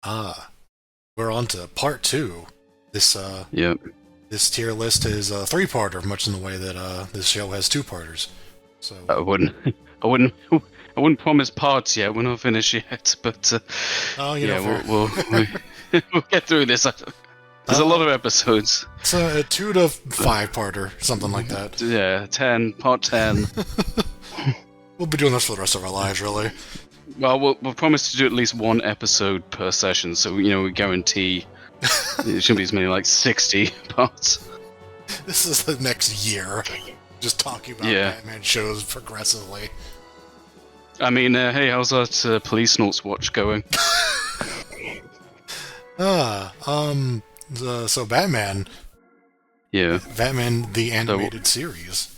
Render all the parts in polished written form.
Ah, we're on to part two. This Yep. this tier list is a three-parter, much in the way that this show has two-parters. So I wouldn't, I wouldn't, I wouldn't promise parts yet. We're not finished yet, but oh, you know, yeah, fair. we'll get through this. There's a lot of episodes. It's a 2 to 5-parter, something like that. Yeah, part 10. We'll be doing this for the rest of our lives, really. Well, we'll promise to do at least one episode per session, so we guarantee it shouldn't be as many like 60 parts. This is the next year, just talking about Batman shows progressively. I mean, hey, how's that Police Notes watch going? So Batman. Yeah. Batman the animated series.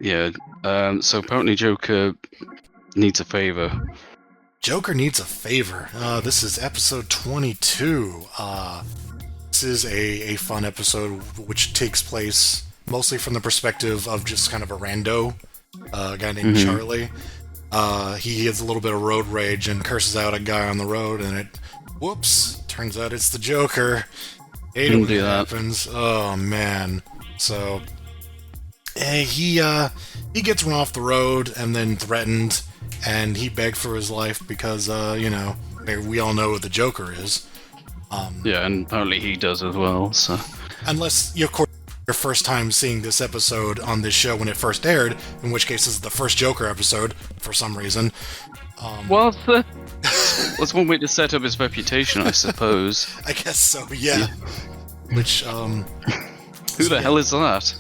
Yeah. So apparently Joker needs a favor. Joker needs a favor. This is episode 22. This is a fun episode which takes place mostly from the perspective of just kind of a rando, a guy named Charlie. He has a little bit of road rage and curses out a guy on the road, and whoops, turns out it's the Joker. Hate it when that happens. Oh man. So he gets run off the road and then threatened, and he begged for his life because we all know what the Joker is. Yeah, and apparently he does as well. So unless of course your first time seeing this episode on this show when it first aired, in which case this is the first Joker episode for some reason. Well, that's one way to set up his reputation, I suppose. I guess so, yeah. Which, who the hell is that?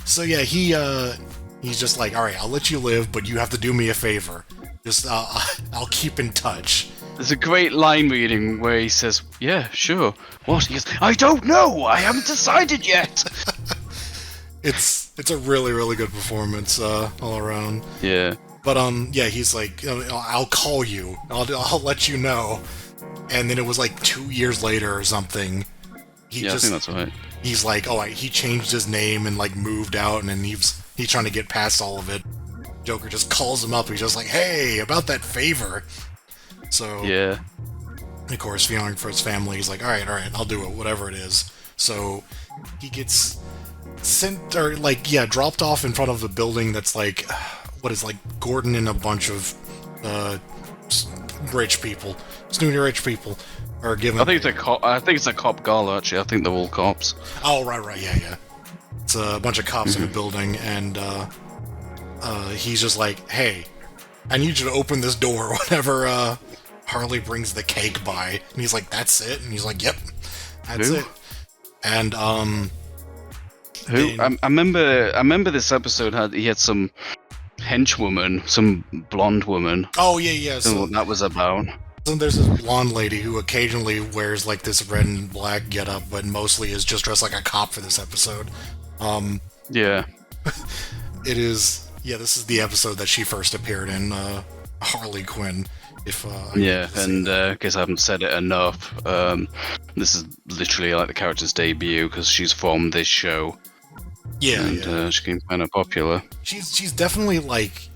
So yeah, he's just like, alright, I'll let you live, but you have to do me a favor. Just, I'll keep in touch. There's a great line reading where he says, yeah, sure. What? He goes, I don't know! I haven't decided yet! It's a really, really good performance, all around. Yeah. But yeah, he's like, I'll call you. I'll let you know. And then it was like 2 years later or something. I think that's right. He's like, he changed his name and like moved out, and then he's trying to get past all of it. Joker just calls him up. He's just like, hey, about that favor. So yeah. Of course, feeling for his family, he's like, all right, I'll do it, whatever it is. So he gets sent or dropped off in front of a building that's like. What is Gordon and a bunch of rich people, snooty rich people, are given. I think it's a cop gala. Actually, I think they're all cops. Oh right, yeah. It's a bunch of cops in a building, and he's just like, "Hey, I need you to open this door whenever Harley brings the cake by." And he's like, "That's it," and he's like, "Yep, that's it." And who? I remember this episode had some henchwoman, some blonde woman. Oh yeah. So what that was about. So there's this blonde lady who occasionally wears this red and black getup, but mostly is just dressed like a cop for this episode. Yeah. It is. Yeah, this is the episode that she first appeared in, Harley Quinn. Because I haven't said it enough. This is literally like the character's debut because she's from this show. Yeah, she became kind of popular. She's definitely like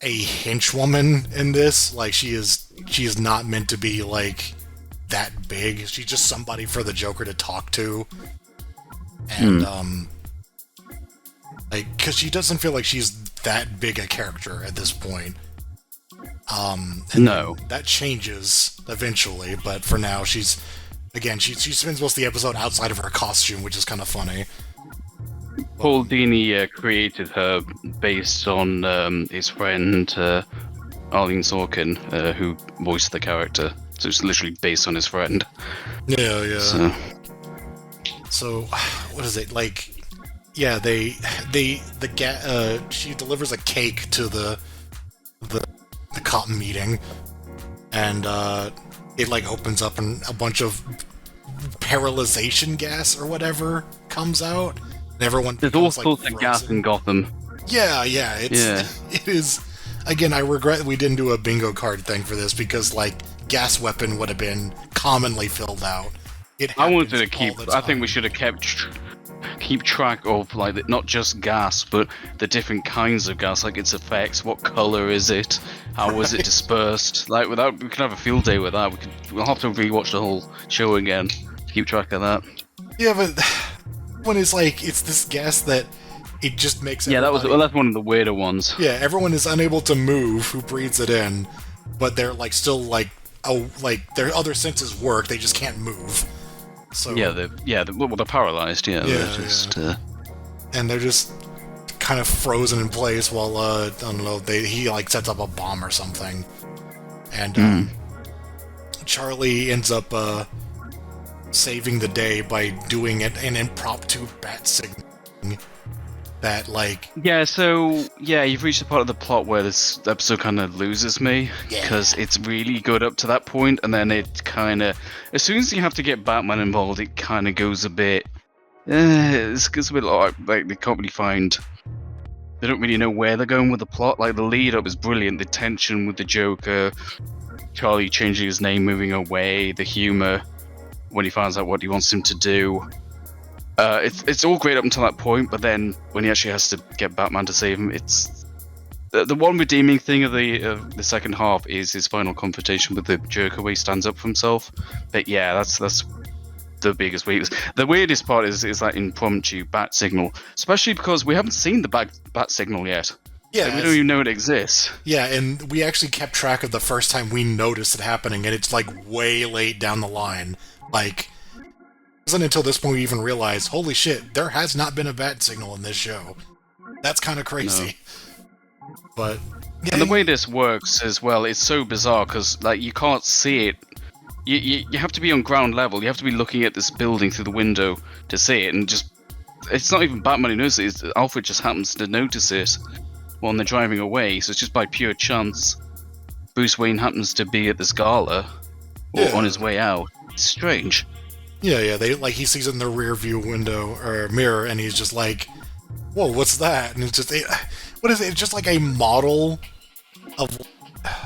a henchwoman in this. Like she is not meant to be like that big. She's just somebody for the Joker to talk to, and because she doesn't feel like she's that big a character at this point. No, that changes eventually, but for now she spends most of the episode outside of her costume, which is kind of funny. Paul Dini created her based on his friend Arlene Sorkin, who voiced the character. So it's literally based on his friend. Yeah. So what is it like? Yeah, she delivers a cake to the cop meeting, and it opens up and a bunch of paralyzation gas or whatever comes out. Everyone There's all sorts of gas in Gotham. Yeah. It is. Again, I regret we didn't do a bingo card thing for this because gas weapon would have been commonly filled out. I wanted to keep. I think we should have kept keep track of not just gas, but the different kinds of gas, like its effects. What color is it? How was it dispersed? Like, we can have a field day with that. We'll have to rewatch the whole show again to keep track of that. Yeah, but when it's like it's this gas that it just makes. Yeah, that's one of the weirder ones. Yeah, everyone is unable to move who breathes it in, but they're like still like their other senses work. They just can't move. So they're paralyzed. Yeah, they're just. And they're just kind of frozen in place while I don't know. He like sets up a bomb or something, and Charlie ends up saving the day by doing an impromptu bat signal. That you've reached the part of the plot where this episode kind of loses me because it's really good up to that point, and then it kind of, as soon as you have to get Batman involved, it kind of goes a bit. It gets a bit like they can't really find. They don't really know where they're going with the plot. Like the lead up is brilliant, the tension with the Joker, Charlie changing his name, moving away, the humor when he finds out what he wants him to do. It's all great up until that point, but then when he actually has to get Batman to save him, it's the one redeeming thing of the second half is his final confrontation with the Joker, where he stands up for himself. But yeah, that's the biggest weakness. The weirdest part is that impromptu bat signal, especially because we haven't seen the bat signal yet. Yeah, like, we don't even know it exists. Yeah, and we actually kept track of the first time we noticed it happening, and it's like way late down the line. Like, it wasn't until this point we even realized, holy shit, there has not been a bat signal in this show. That's kind of crazy. No. But yeah, and the way this works as well is so bizarre because like you can't see it. You have to be on ground level. You have to be looking at this building through the window to see it, and just it's not even Batman who notices it. Alfred just happens to notice it when they're driving away. So it's just by pure chance. Bruce Wayne happens to be at this gala or on his way out. It's strange. Yeah, he sees it in the rear view window or mirror, and he's just like, "Whoa, what's that?" And it's just, what is it? It's just like a model of.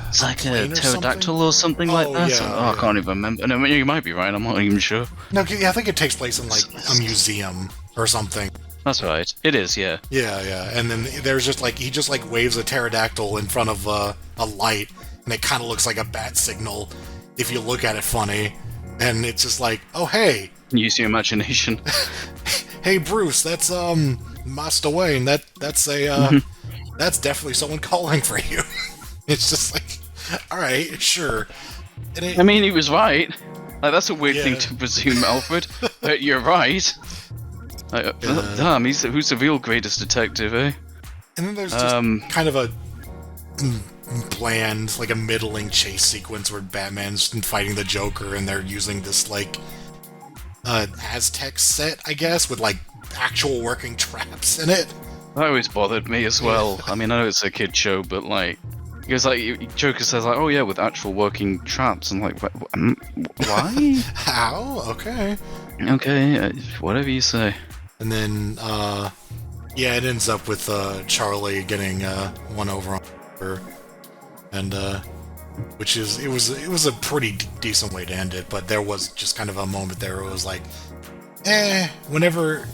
It's like a pterodactyl or something like that. Yeah, I can't even remember. No, you might be right. I'm not even sure. No, yeah, I think it takes place in like a museum or something. That's right. It is, yeah. Yeah. And then there's just like he just like waves a pterodactyl in front of a light, and it kind of looks like a bat signal if you look at it funny. And it's just like, oh hey, use your imagination. Hey Bruce, that's Master Wayne. That's that's definitely someone calling for you. It's just like, all right, sure. I mean, he was right. Like that's a weird thing to presume, Alfred. But you're right. Like, damn, who's the real greatest detective, eh? And then there's just kind of a bland, like a middling chase sequence where Batman's fighting the Joker, and they're using this like Aztec set, I guess, with like actual working traps in it. That always bothered me as well. I mean, I know it's a kid show, but like, because like Joker says like, oh yeah, with actual working traps, and like, why? How? Okay, whatever you say. And then it ends up with Charlie getting one over on her. And which is it was a pretty decent way to end it, but there was just kind of a moment there where it was like, whenever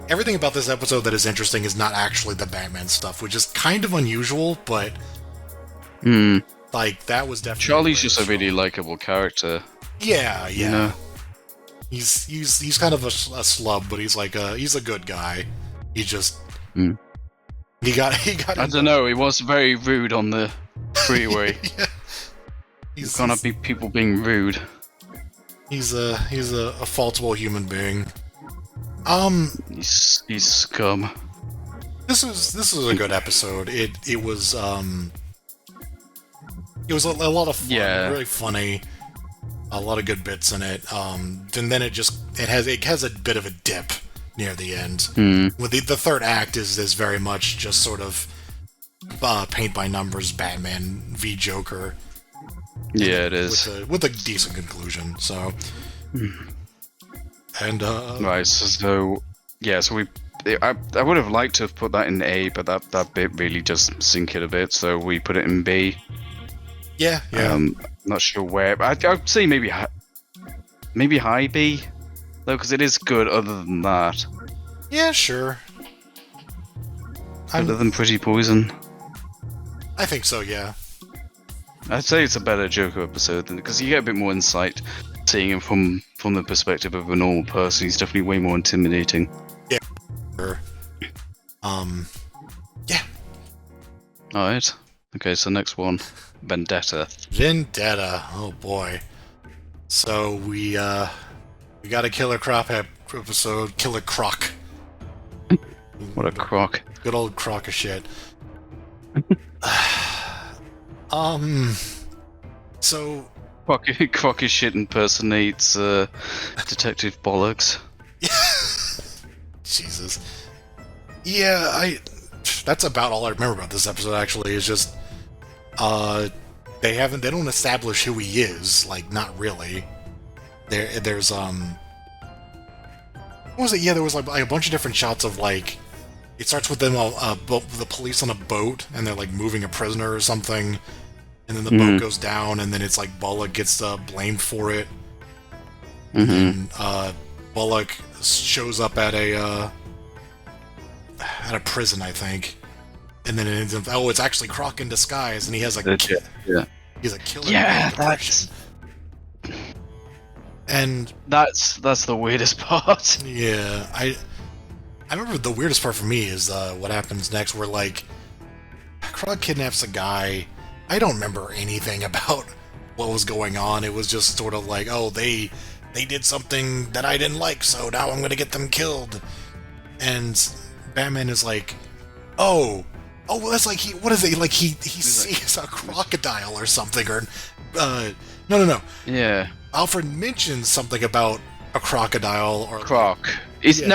everything about this episode that is interesting is not actually the Batman stuff, which is kind of unusual, but like that was definitely Charlie's just a really likable character. Yeah. You know? He's kind of a slub, but he's like he's a good guy. He just he got I don't know, he was very rude on the freeway. You can't have people being rude. He's a faultable human being. He's scum. This was a good episode. It was a lot of fun, really funny, a lot of good bits in it. And then it has a bit of a dip near the end. With the third act is very much just sort of paint by numbers Batman v Joker. Yeah, it is with a decent conclusion. So, and right, so we. I would have liked to have put that in A, but that bit really just sink it a bit, so we put it in B. Yeah. Not sure where. I'd say maybe high B, though, because it is good. Other than that, Yeah, sure. Better than Pretty Poison. I think so, yeah. I'd say it's a better Joker episode because you get a bit more insight seeing him from the perspective of a normal person. He's definitely way more intimidating. Yeah, sure. Yeah. Alright. Okay, so next one. Vendetta. Vendetta. Oh boy. So we got a Killer Croc episode. Killer Croc. What a crock. Good old crock of shit. So Crocky shit impersonates Detective Bollocks. Jesus. Yeah, that's about all I remember about this episode actually, is just they don't establish who he is, like not really. There's what was it? Yeah, there was like a bunch of different shots of like it starts with them the police on a boat and they're like moving a prisoner or something. And then the boat goes down, and then it's like Bullock gets blamed for it. And Bullock shows up at a prison, I think. And then it ends up, it's actually Croc in disguise, and he has he's a killer. Yeah, that's and that's the weirdest part. Yeah, I remember the weirdest part for me is what happens next, where like Croc kidnaps a guy. I don't remember anything about what was going on. It was just sort of like, oh, they did something that I didn't like, so now I'm gonna get them killed. And Batman is like, well, that's like what is it? Like he sees a crocodile or something, or no. Yeah. Alfred mentions something about a crocodile or Croc. He says like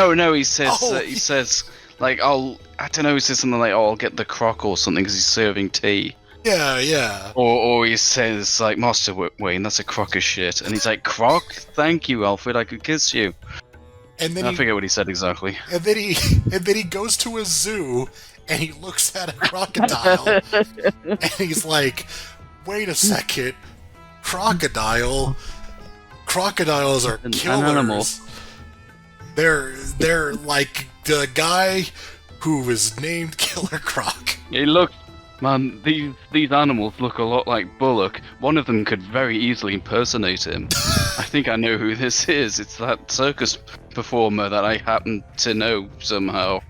I don't know. He says something like, I'll get the Croc or something because he's serving tea. Yeah. Or he says, like, Master Wayne, that's a crock of shit. And he's like, Croc? Thank you, Alfred, I could kiss you. And then I forget what he said exactly. And then he goes to a zoo, and he looks at a crocodile, and he's like, wait a second, crocodiles are killers. An animal. They're like the guy who is named Killer Croc. Man, these animals look a lot like Bullock. One of them could very easily impersonate him. I think I know who this is. It's that circus performer that I happen to know somehow.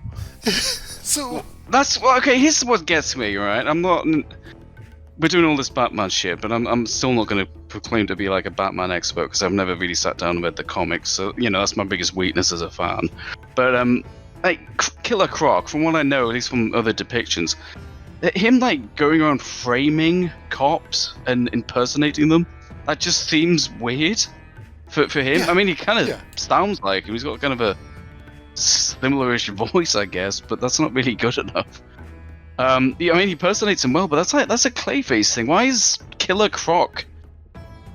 So okay. Here's what gets me, right? We're doing all this Batman shit, but I'm still not going to proclaim to be like a Batman expert because I've never really sat down and read the comics. So that's my biggest weakness as a fan. But like Killer Croc, from what I know, at least from other depictions. Him like going around framing cops and impersonating them, that just seems weird for him. Yeah. I mean, he kind of sounds like him. He's got kind of a similar-ish voice, I guess, but that's not really good enough. I mean, he impersonates him well, but that's a Clayface thing. Why is Killer Croc?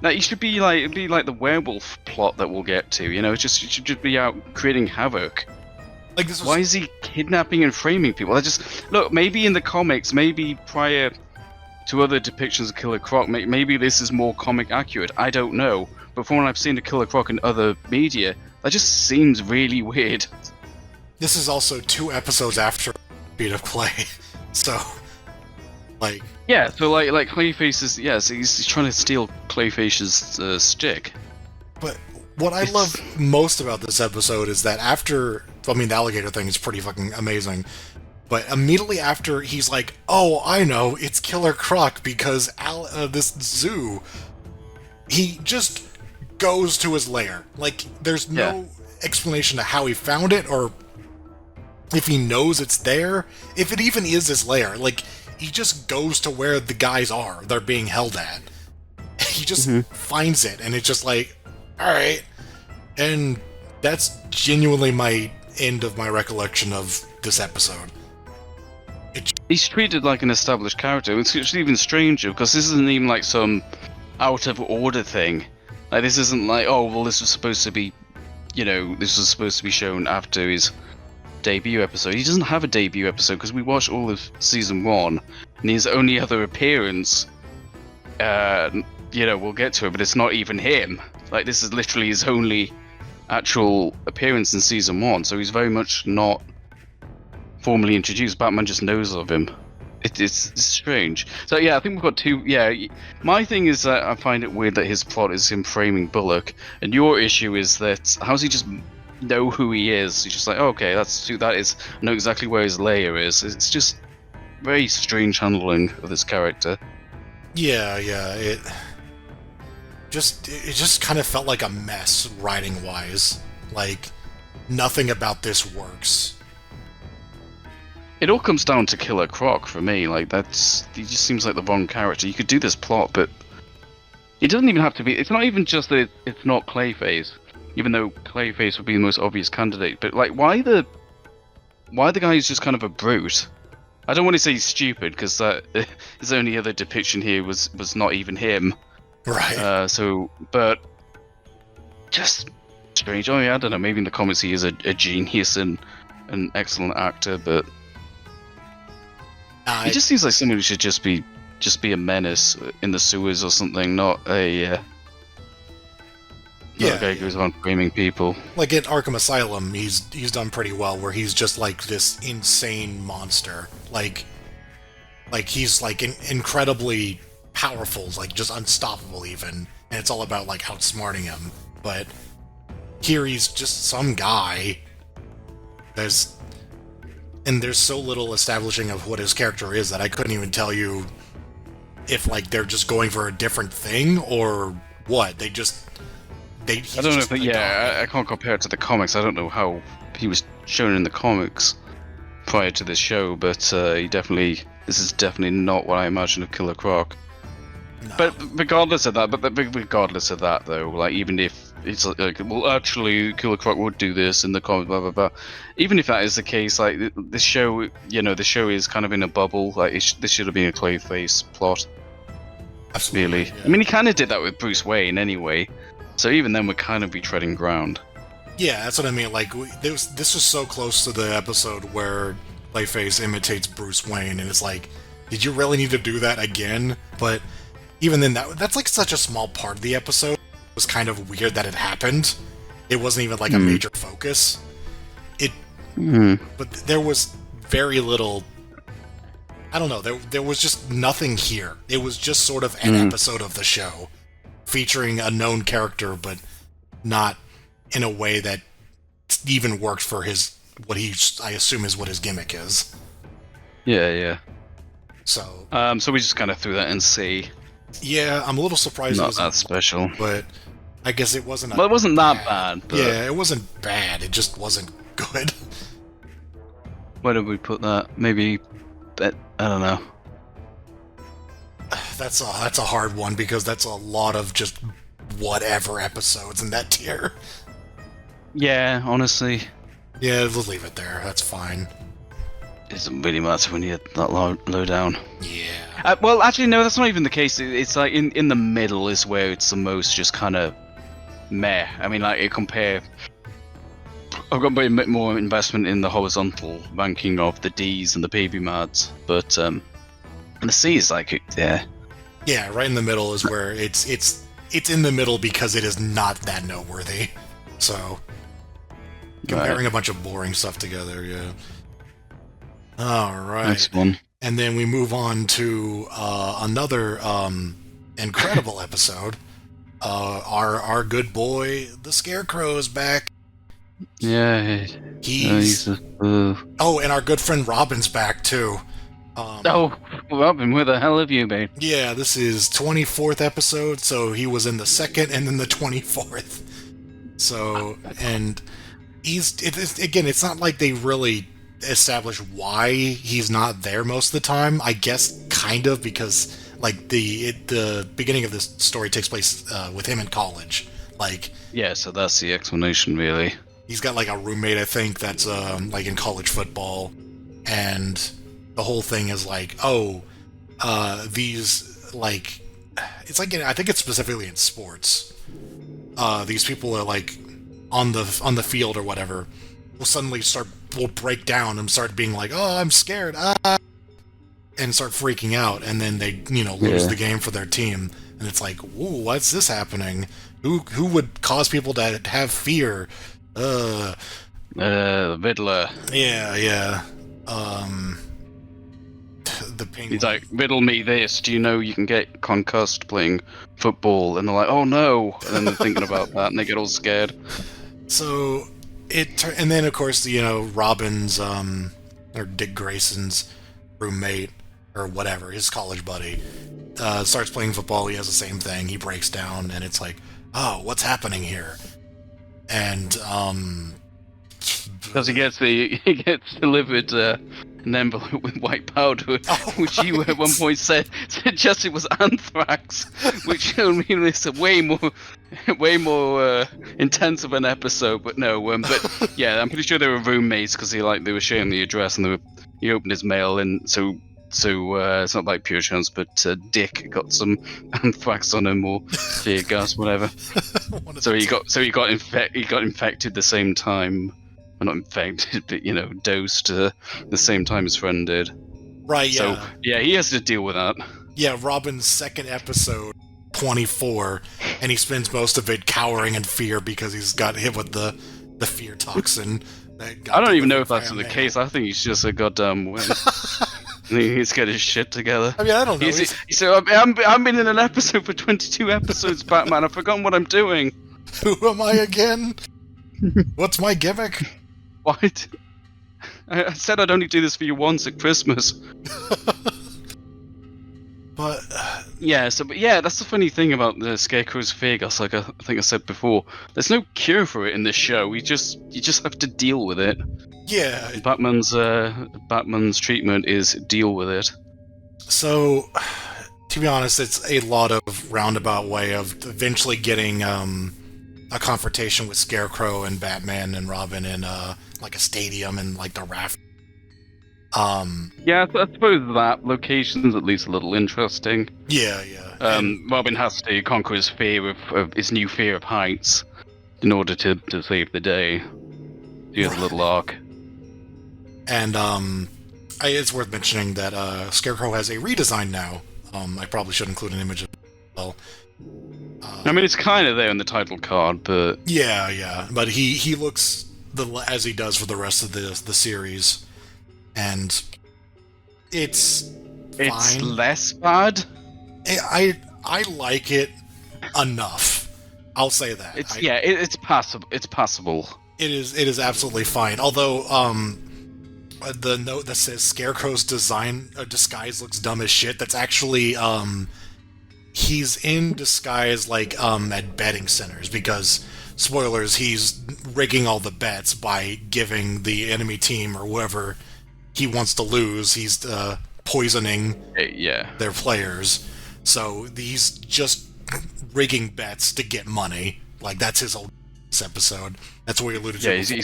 Now, he should be like the werewolf plot that we'll get to. It should just be out creating havoc. Like why is he kidnapping and framing people? Look, maybe in the comics, maybe prior to other depictions of Killer Croc, maybe this is more comic accurate. I don't know. But from what I've seen of Killer Croc in other media, that just seems really weird. This is also 2 episodes after Beat of Clay, so like so like Clayface is he's trying to steal Clayface's stick. But what I love most about this episode is that the alligator thing is pretty fucking amazing. But immediately after, he's like, oh, I know, it's Killer Croc because this zoo, he just goes to his lair. Like, there's no explanation to how he found it or if he knows it's there. If it even is his lair, like, he just goes to where the guys are they're being held at. He just finds it, and it's just like, alright. And that's genuinely my end of my recollection of this epised. He's treated like an established character. It's even stranger because this isn't even like some out of order thing. Like this isn't like, oh well, this was supposed to be, this was supposed to be shown after his debut episode. He doesn't have a debut episode because we watched all of season 1, and his only other appearance, we'll get to it, but it's not even him. Like this is literally his only actual appearance in season 1, so he's very much not formally introduced. Batman just knows of him. It's strange. So yeah, I think we've got two. Yeah, my thing is that I find it weird that his plot is him framing Bullock, and your issue is that how does he just know who he is? He's just like, oh, okay, that is. I know exactly where his lair is. It's just very strange handling of this character. Yeah, it just kind of felt like a mess writing wise. Like nothing about this works. It all comes down to Killer Croc for me. Like he just seems like the wrong character. You could do this plot, but it doesn't even have to be. It's not even just that it's not Clayface, even though Clayface would be the most obvious candidate. But like, why the guy who's just kind of a brute? I don't want to say he's stupid because his only other depiction here was not even him. Right. But just strange. Oh yeah, I don't know. Maybe in the comics he is a genius and an excellent actor, but. He just seems like someone who should just be a menace in the sewers or something, not a guy who goes around framing people. Like in Arkham Asylum, he's done pretty well, where he's just like this insane monster. Like he's like incredibly powerful, like just unstoppable even, and it's all about like outsmarting him. But here he's just some guy. There's so little establishing of what his character is that I couldn't even tell you if like they're just going for a different thing or what. I don't know, but yeah, I can't compare it to the comics. I don't know how he was shown in the comics prior to this show, but this is definitely not what I imagine of Killer Croc. No. But regardless of that, though, like even if it's like, well, actually, Killer Croc would do this in the comics, blah blah blah. Even if that is the case, like this show, the show is kind of in a bubble. Like this should have been a Clayface plot. Absolutely. Really, yeah. I mean, he kind of did that with Bruce Wayne anyway. So even then, we're kind of be treading ground. Yeah, that's what I mean. Like this was so close to the episode where Clayface imitates Bruce Wayne, and it's like, did you really need to do that again? But even then, that's like such a small part of the episode. It was kind of weird that it happened. It wasn't even like a major focus. But there was very little. I don't know. There was just nothing here. It was just sort of an episode of the show, featuring a known character, but not in a way that even worked for I assume is what his gimmick is. Yeah. So we just kind of threw that in C. Yeah, I'm a little surprised not it wasn't that special, but I guess it wasn't. Well, it wasn't that bad. But... Yeah, it wasn't bad. It just wasn't good. Where did we put that? Maybe, I don't know. That's a hard one because that's a lot of just whatever episodes in that tier. Yeah, honestly. Yeah, we'll leave it there. That's fine. It doesn't really matter when you're that low down. Yeah. Well, actually, no, that's not even the case. It's like in the middle is where it's the most just kind of meh. I mean, like, I've got a bit more investment in the horizontal ranking of the Ds and the baby mads, but and the C is like, yeah. Yeah, right in the middle is where it's in the middle because it is not that noteworthy. So comparing a bunch of boring stuff together, yeah. All right. Next one. And then we move on to another incredible episode. Our good boy, the Scarecrow, is back. Yeah. Oh, and our good friend Robin's back too. Robin, where the hell have you been? Yeah, this is 24th episode, so he was in the 2nd and then the 24th. So, and it's not like they really establish why he's not there most of the time. I guess kind of because like the beginning of this story takes place with him in college. Like, yeah, so that's the explanation really. He's got like a roommate, I think, that's like in college football, and the whole thing is like, these like, it's like I think it's specifically in sports. These people are like on the field or whatever will break down and start being like, oh, I'm scared, and start freaking out, and then they lose the game for their team, and it's like, ooh, what's this happening? Who would cause people to have fear? Riddler. Yeah. The Penguin. He's like, riddle me this. Do you know you can get concussed playing football? And they're like, oh no. And then they're thinking about that and they get all scared. So and then of course, Robin's or Dick Grayson's roommate or whatever, his college buddy, starts playing football. He has the same thing. He breaks down, and it's like, oh, what's happening here? And Because he gets delivered an envelope with white powder, which you at one point said just it was anthrax, which I mean it's a way more intense of an episode. But no, but yeah, I'm pretty sure they were roommates because they were sharing the address and he opened his mail, and so it's not like Perchance, but Dick got some anthrax on him or tear gas, whatever. so he got infected the same time. Well, not infected, but dosed the same time his friend did. Right. Yeah. So yeah, he has to deal with that. Yeah, Robin's second episode, 24, and he spends most of it cowering in fear because he's got hit with the fear toxin. I don't even know if that's the case. I think he's just a goddamn wimp. He's got his shit together. I mean, I don't know. So I'm in an episode for 22 episodes, Batman. I've forgotten what I'm doing. Who am I again? What's my gimmick? What? I said I'd only do this for you once at Christmas. But that's the funny thing about the Scarecrow's fear gas. Like I think I said before, there's no cure for it in this show. You just have to deal with it. Yeah. Batman's treatment is deal with it. So, to be honest, it's a lot of roundabout way of eventually getting a confrontation with Scarecrow and Batman and Robin in like a stadium and like the raft. Yeah, I suppose that location's at least a little interesting. Yeah. Robin has to conquer his fear of his new fear of heights in order to save the day. He has a little arc. And it's worth mentioning that Scarecrow has a redesign now. I probably should include an image of it as well. I mean, it's kind of there in the title card, but yeah. But he looks as he does for the rest of the series, and it's fine. Less bad. I like it enough. I'll say that. It's passable. It's passable. It is absolutely fine. Although the note that says Scarecrow's disguise looks dumb as shit. That's actually he's in disguise at betting centers because, spoilers, he's rigging all the bets by giving the enemy team or whoever he wants to lose. He's poisoning their players. So he's just rigging bets to get money. Like, that's his whole episode. That's what he alluded to.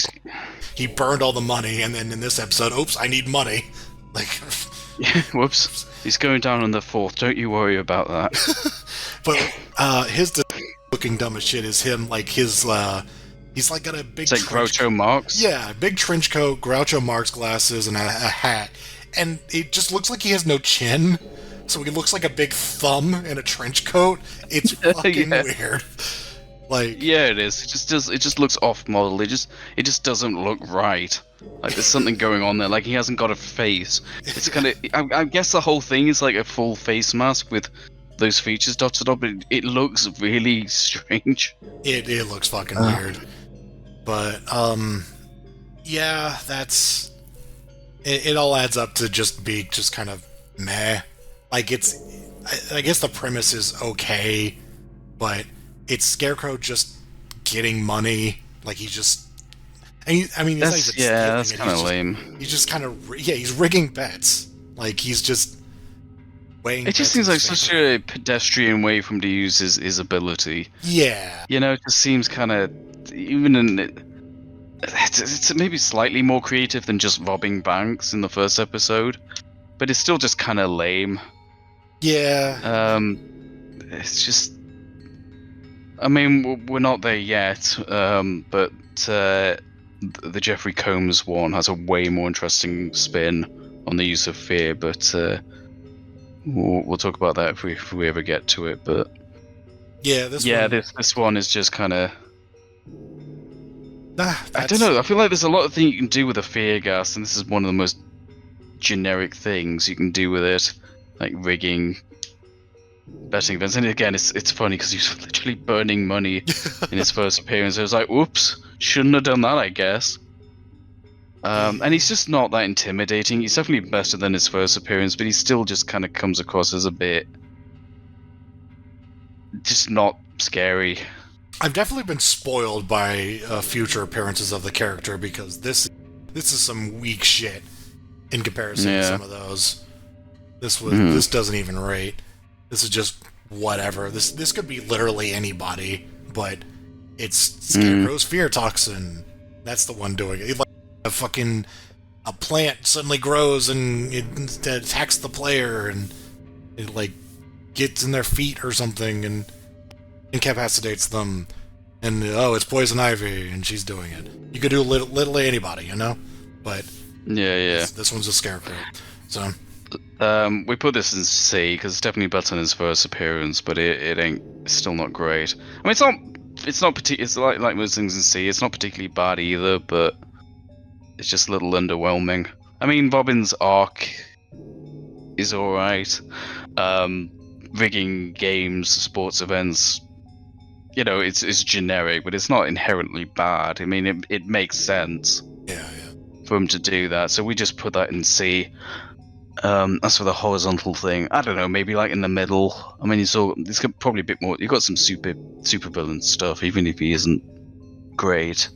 He burned all the money, and then in this episode, oops, I need money. Like, whoops. He's going down on the 4th. Don't you worry about that. But his looking dumb as shit is him. Like he's got a big. It's like Groucho Marx. Yeah, big trench coat, Groucho Marx glasses, and a hat, and it just looks like he has no chin. So he looks like a big thumb in a trench coat. It's fucking weird. Like, yeah, it is. It just looks off model. It just doesn't look right. Like there's something going on there. Like he hasn't got a face. It's kind of. I guess the whole thing is like a full face mask with those features dotted up. But it looks really strange. It looks fucking weird. But yeah, that's. It all adds up to just kind of meh. Like I guess the premise is okay, but it's Scarecrow just getting money. Like he's just, he's not even stealing that's kind of lame. He's just kind of he's rigging bets. Like he's just weighing. It just seems like such a pedestrian way for him to use his ability. Yeah, it just seems kind of it's maybe slightly more creative than just robbing banks in the first episode, but it's still just kind of lame. Yeah. It's just. I mean, we're not there yet, but the Jeffrey Combs one has a way more interesting spin on the use of fear, but we'll talk about that if we ever get to it. But Yeah, this one is just kind of. I that's... don't know. I feel like there's a lot of things you can do with a fear gas, and this is one of the most generic things you can do with it, like rigging betting events. And again, it's funny because he's literally burning money in his first appearance. I was like, "Oops, shouldn't have done that, I guess." And he's just not that intimidating. He's definitely better than his first appearance, but he still just kind of comes across as a bit just not scary. I've definitely been spoiled by future appearances of the character, because this is some weak shit in comparison to some of those. This doesn't even rate. This is just whatever. This could be literally anybody, but it's Scarecrow's fear toxin. That's the one doing it. Like a plant suddenly grows and it attacks the player, and it like gets in their feet or something and incapacitates them. And it's poison ivy, and she's doing it. You could do literally anybody, you know. But this one's a Scarecrow. So we put this in C because it's definitely better than his first appearance, but it's still not great. I mean, it's not particularly. It's like most things in C. It's not particularly bad either, but it's just a little underwhelming. I mean, Robin's arc is alright. Rigging games, sports events, it's generic, but it's not inherently bad. I mean, it makes sense for him to do that, so we just put that in C. As for the horizontal thing, I don't know, maybe like in the middle. I mean, there's probably a bit more. You've got some super villain stuff, even if he isn't great.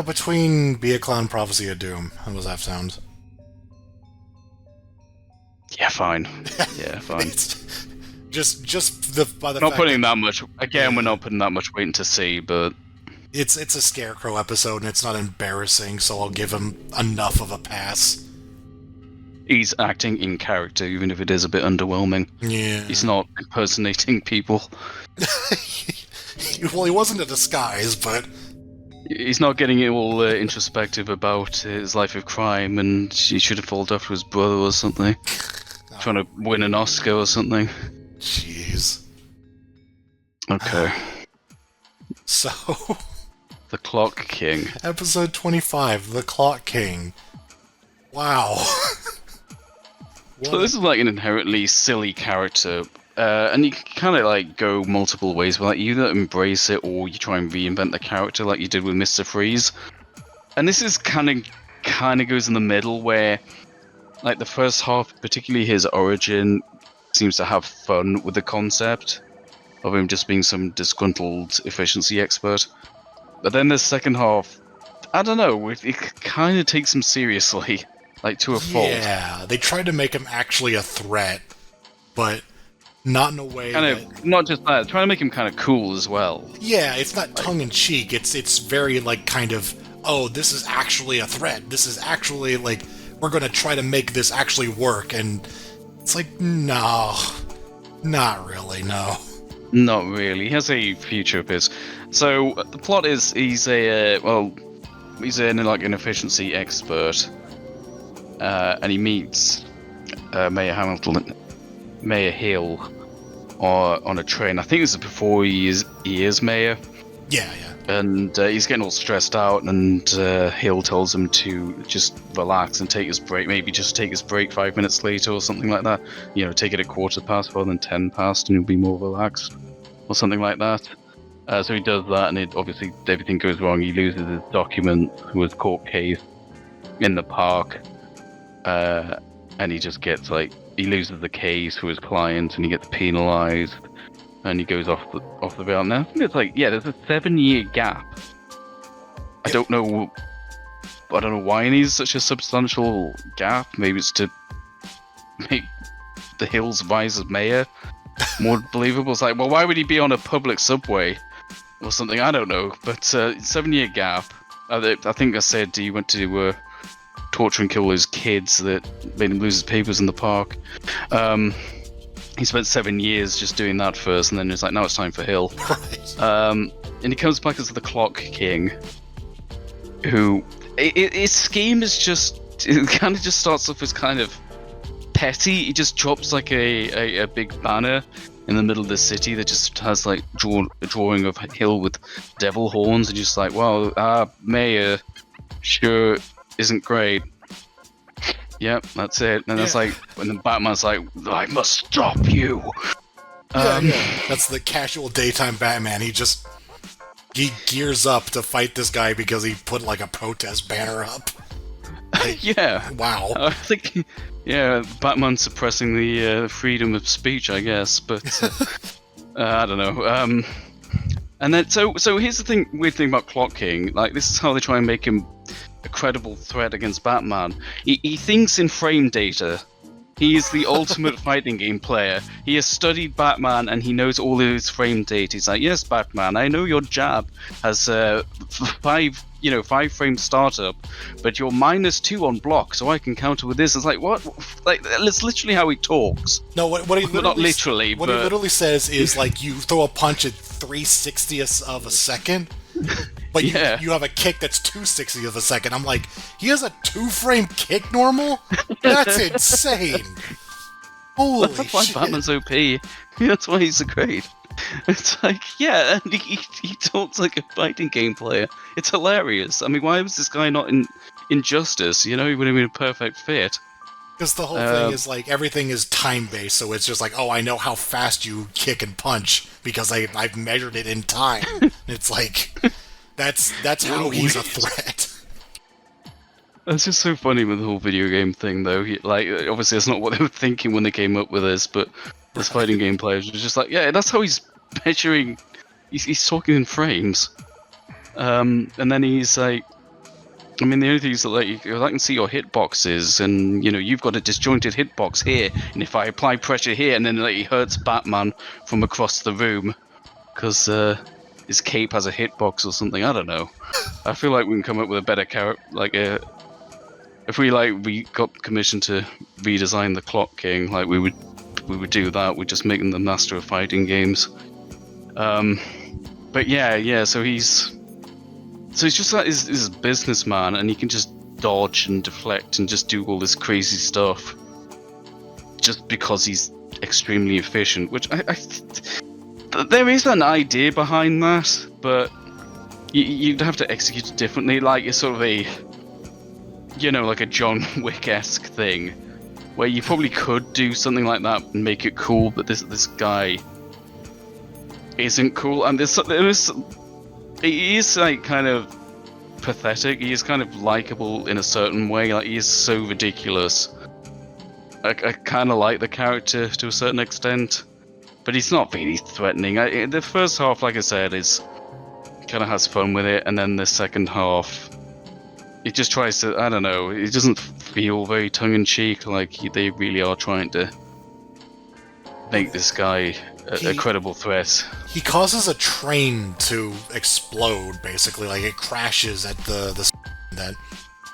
Between Be a Clown, Prophecy of Doom, how does that sound? Yeah, fine. Yeah, fine. By the not fact putting that much. Again, we're not putting that much weight into C, but it's a Scarecrow episode, and it's not embarrassing, so I'll give him enough of a pass. He's acting in character, even if it is a bit underwhelming. Yeah. He's not impersonating people. Well, he wasn't a disguise, but he's not getting it all introspective about his life of crime, and he should have followed after his brother or something. Trying to win an Oscar or something. Jeez. Okay. So... The Clock King. Episode 25, The Clock King. Wow. So this is like an inherently silly character, and you can kind of like go multiple ways. But like, you either embrace it or you try and reinvent the character, like you did with Mr. Freeze. And this is kind of goes in the middle, where like the first half, particularly his origin, seems to have fun with the concept of him just being some disgruntled efficiency expert. But then the second half, I don't know, it kind of takes him seriously. Like, to a fault. Yeah, they tried to make him actually a threat, but not in a way not just that, trying to make him kind of cool as well. Yeah, it's not tongue-in-cheek, it's very, like, kind of, this is actually a threat, this is actually, like, we're gonna try to make this actually work, and it's like, no, not really, no. Not really, he has a future of his. So, the plot is, he's an efficiency expert. And he meets Mayor Hill on a train. I think this is before he is mayor. Yeah. And he's getting all stressed out, and Hill tells him to just relax and take his break. Maybe just take his break 5 minutes later or something like that. Take it at 15:15 rather than 10:00, and you'll be more relaxed, or something like that. So he does that, and obviously everything goes wrong. He loses his document with his court case in the park. And he just gets he loses the case for his client, and he gets penalized, and he goes off the rail. Now I think it's there's a 7-year gap. I don't know why he needs such a substantial gap. Maybe it's to make the Hills rise as mayor more believable. It's like, well, why would he be on a public subway or something? I don't know, but 7-year gap. I think I said he went to torture and kill those kids that made him lose his papers in the park. He spent 7 years just doing that first, and then it's like, now it's time for Hill. Right. And he comes back as the Clock King, who his scheme is it kind of just starts off as kind of petty. He just drops a big banner in the middle of the city that just has like a drawing of a hill with devil horns, and just like, well, our mayor sure isn't great. Yep, that's it. And that's like when the Batman's like, I must stop you. That's the casual daytime Batman. He gears up to fight this guy because he put like a protest banner up. Like, yeah. Wow. I think, Batman suppressing the freedom of speech, I guess, but I don't know. And then, so here's the weird thing about Clock King. Like, this is how they try and make him a credible threat against Batman. He thinks in frame data. He is the ultimate fighting game player. He has studied Batman and he knows all of his frame data. He's like, yes, Batman, I know your jab has 5 frame startup, but you're -2 on block, so I can counter with this. It's like, what? Like, that's literally how he talks. No, what he literally, not literally, what he literally says is like, you throw a punch at 3/60th of a second, but you have a kick that's 2/60th of a second. I'm like, he has a 2-frame kick normal? That's insane. Holy That's why shit. Batman's OP. That's why he's so great. It's like, and he talks like a fighting game player. It's hilarious. I mean, why was this guy not in Injustice? He would have been a perfect fit. Because the whole thing is like, everything is time-based, so it's just like, oh, I know how fast you kick and punch because I've measured it in time. It's like, that's how he's a threat. That's just so funny with the whole video game thing, though. Obviously, that's not what they were thinking when they came up with this, but this fighting game players were just like, that's how he's measuring. He's talking in frames. And then he's like, I mean, the only thing is that I can see your hitboxes, and you've got a disjointed hitbox here, and if I apply pressure here, and then he hurts Batman from across the room because his cape has a hitbox or something. I don't know. I feel like we can come up with a better character, if we got commissioned to redesign the Clock King, like we would do that. We'd just make him the master of fighting games. But so he's just like this businessman, and he can just dodge and deflect and just do all this crazy stuff just because he's extremely efficient. Which there is an idea behind that, but you'd have to execute it differently. Like it's sort of a like a John Wick-esque thing, where you probably could do something like that and make it cool, but this guy isn't cool, and he is like kind of pathetic. He is kind of likable in a certain way. Like, he is so ridiculous. I kind of like the character to a certain extent, but he's not really threatening. The first half, like I said, is kind of has fun with it, and then the second half, it just tries to, I don't know, it doesn't feel very tongue-in-cheek, like they really are trying to make this guy a credible threat. He causes a train to explode, basically. Like, it crashes at the that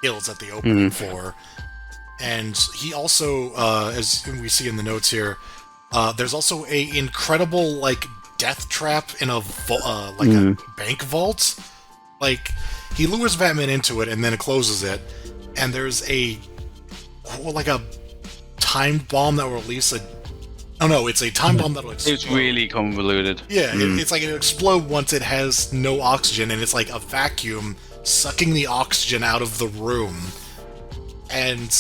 kills at the opening floor. And he also, as we see in the notes here, there's also a incredible, like, death trap in a a bank vault. Like, he lures Batman into it and then closes it, and there's a time bomb that will release it's a time bomb that'll explode. It's really convoluted. Yeah, it's like it'll explode once it has no oxygen, and it's like a vacuum sucking the oxygen out of the room. And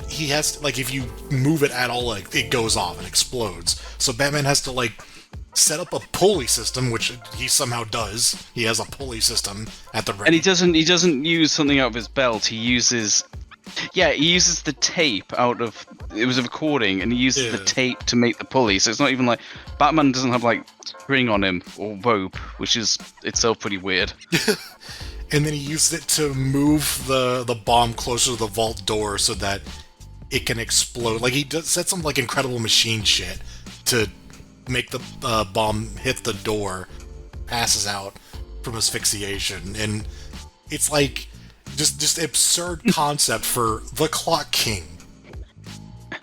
he has to, like, if you move it at all, like, it goes off and explodes. So Batman has to, like, set up a pulley system, which he somehow does. He has a pulley system at the ready. And he doesn't use something out of his belt. He uses the tape out of, it was a recording, and he uses the tape to make the pulley. So it's not even like, Batman doesn't have like string on him or rope, which is itself pretty weird. And then he used it to move the bomb closer to the vault door so that it can explode. Like, he said some like incredible machine shit to make the bomb hit the door, passes out from asphyxiation, and it's like just absurd concept for the Clock King.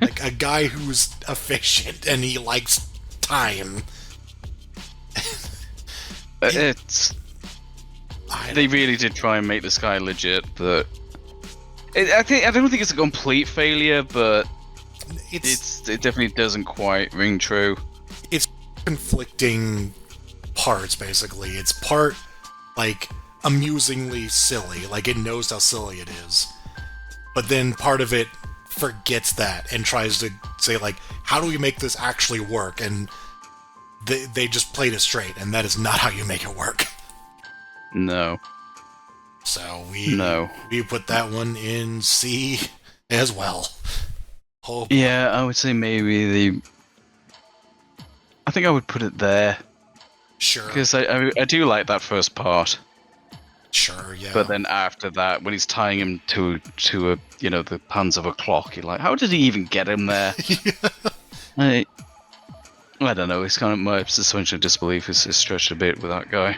Like, a guy who's efficient and he likes time. They really did try and make this guy legit, but I don't think it's a complete failure, but it definitely doesn't quite ring true. It's conflicting parts, basically. It's part, like, amusingly silly. Like, it knows how silly it is. But then part of it forgets that and tries to say, like, how do we make this actually work? And they just played it straight, and that is not how you make it work. No. So we put that one in C as well. Oh, yeah, I would say maybe I think I would put it there. Sure. Because I do like that first part. Sure, yeah. But then after that, when he's tying him to a the hands of a clock, you're like, how did he even get him there? I don't know. It's kind of my suspension of disbelief is stretched a bit with that guy.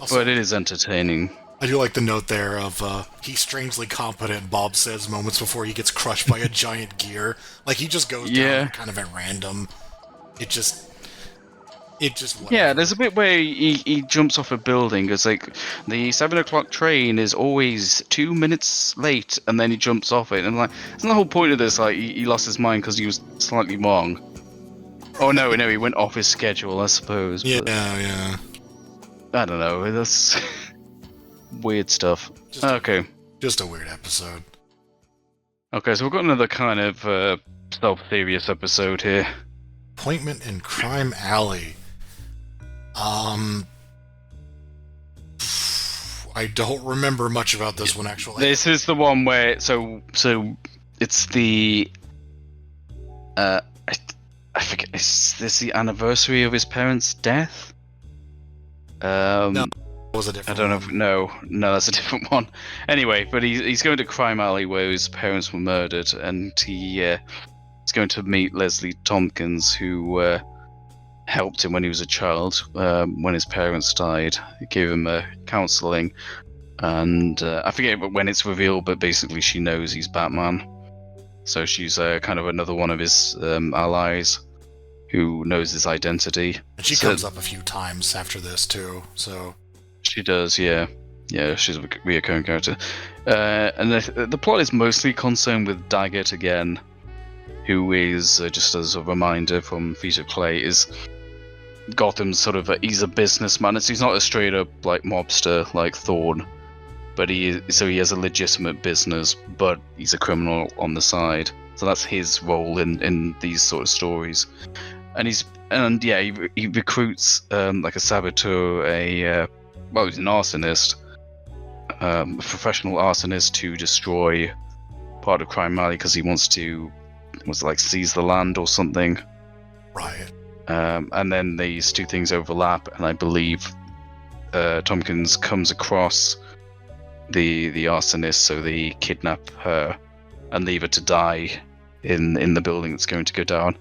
Also, but it is entertaining. I do like the note there of he's strangely competent, Bob says moments before he gets crushed by a giant gear. Like, he just goes down kind of at random. It just whatever. Yeah, there's a bit where he jumps off a building. It's like, the 7 o'clock train is always 2 minutes late, and then he jumps off it. And like, isn't the whole point of this, like, he lost his mind because he was slightly wrong? Oh, no, he went off his schedule, I suppose. Yeah, yeah. I don't know, that's weird stuff. Okay. Just a weird episode. Okay, so we've got another kind of self-serious episode here. Appointment in Crime Alley. I don't remember much about this one, actually. This is the one where so it's the I forget, is this the anniversary of his parents' death? No, it was a different I don't know. No, that's a different one. Anyway, but he's going to Crime Alley where his parents were murdered, and he's going to meet Leslie Tompkins, who helped him when he was a child, when his parents died. He gave him counselling, and I forget when it's revealed, but basically she knows he's Batman. So she's kind of another one of his allies who knows his identity. And she comes up a few times after this, too, so... She does, yeah. Yeah, she's a recurring character. And the plot is mostly concerned with Daggett again, who is, just as a reminder from Feet of Clay, is Gotham's sort of he's a businessman. He's not a straight up like mobster like Thorn, but he has a legitimate business, but he's a criminal on the side. So that's his role in these sort of stories. And he recruits like a saboteur, he's an arsonist, a professional arsonist to destroy part of Crime Alley because he wants to seize the land or something. Right. And then these two things overlap, and I believe Tompkins comes across the arsonist, so they kidnap her and leave her to die in the building that's going to go down.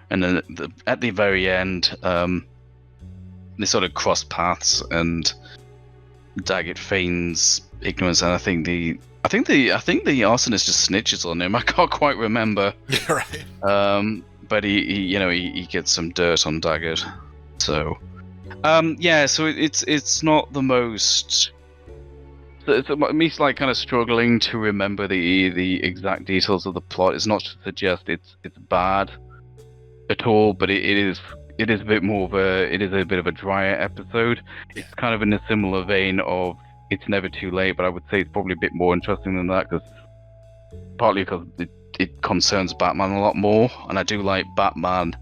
And then at the very end, they sort of cross paths, and Daggett feigns ignorance, and I think the arsonist just snitches on him. I can't quite remember. Yeah, right. But he gets some dirt on Daggett. So, so it's not the most. It's me like kind of struggling to remember the exact details of the plot. It's not to suggest it's bad at all, but it is a bit more of a drier episode. Yeah. It's kind of in a similar vein of It's Never Too Late, but I would say it's probably a bit more interesting than that, partly because it concerns Batman a lot more, and I do like Batman.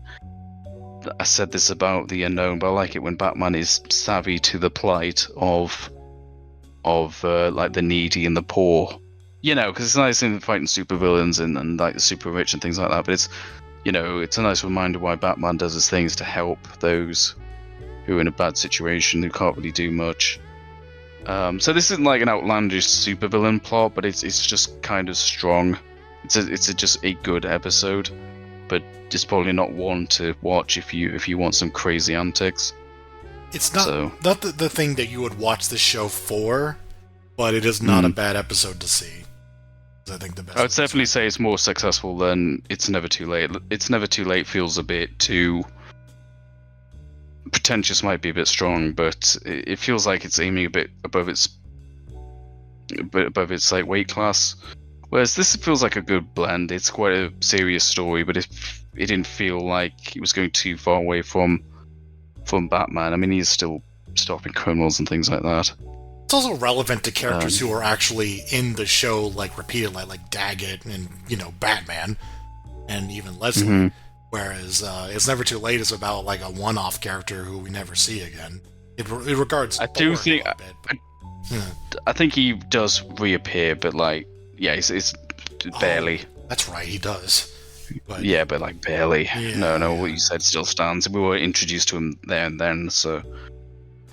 I said this about The Unknown, but I like it when Batman is savvy to the plight of like the needy and the poor, because it's nice in fighting supervillains and like the super rich and things like that, but it's a nice reminder why Batman does his things to help those who are in a bad situation, who can't really do much. So this isn't like an outlandish supervillain plot, but it's just kind of strong. It's just a good episode, but it's probably not one to watch if you want some crazy antics. It's not the thing that you would watch the show for, but it is not a bad episode to see. I think the best. I would definitely say it's more successful than It's Never Too Late. It's Never Too Late feels a bit too pretentious, might be a bit strong, but it feels like it's aiming a bit above its like weight class. Whereas this feels like a good blend. It's quite a serious story, but it didn't feel like it was going too far away from from Batman. I mean, he's still stopping criminals and things like that. It's also relevant to characters who are actually in the show, like repeatedly, like Daggett and Batman, and even Leslie. Mm-hmm. Whereas It's Never Too Late is about like a one-off character who we never see again. It regards. I do think. I think he does reappear, but like, yeah, it's barely. That's right, he does. But, yeah, but like barely. Yeah, no, what you said still stands. We were introduced to him there and then, so.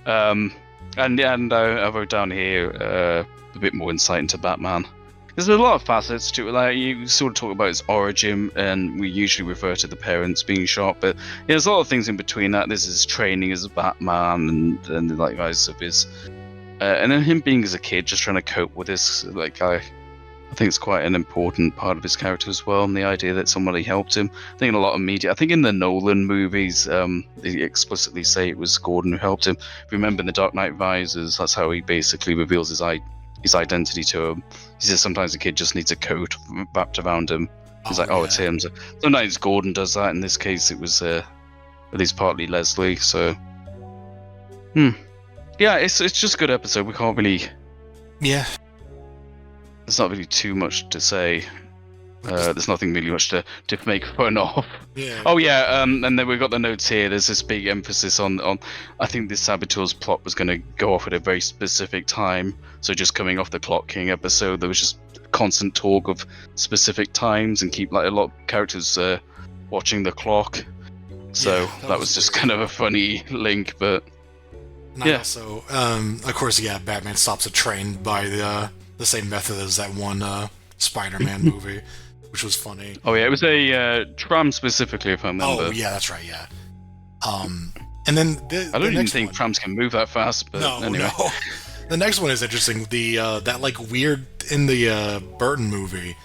And I wrote down here a bit more insight into Batman. There's a lot of facets to it. Like, you sort of talk about his origin, and we usually refer to the parents being shot, but there's a lot of things in between that. There's his training as a Batman, and the like rise of his, and then him being as a kid, just trying to cope with this. Like, I think it's quite an important part of his character as well, and the idea that somebody helped him. I think in a lot of media, I think in the Nolan movies, they explicitly say it was Gordon who helped him. If you remember in The Dark Knight Rises, that's how he basically reveals his identity to him. He says sometimes the kid just needs a coat wrapped around him. He's it's him. So sometimes Gordon does that. In this case, it was at least partly Leslie. So, yeah, it's just a good episode. We can't really. Yeah. There's not really too much to say. There's nothing really much to make fun of. Yeah. Oh yeah, and then we've got the notes here. There's this big emphasis on I think this Saboteur's plot was going to go off at a very specific time. So just coming off the Clock King episode, there was just constant talk of specific times and keep like a lot of characters watching the clock. So that was just kind of a funny link, but Also, of course, Batman stops a train by the same method as that one Spider-Man movie, which was funny. Oh yeah, it was a tram specifically, if I remember. Oh yeah, that's right. Yeah. And then I don't even think trams can move that fast. But anyway. No. The next one is interesting. The that like weird in the Burton movie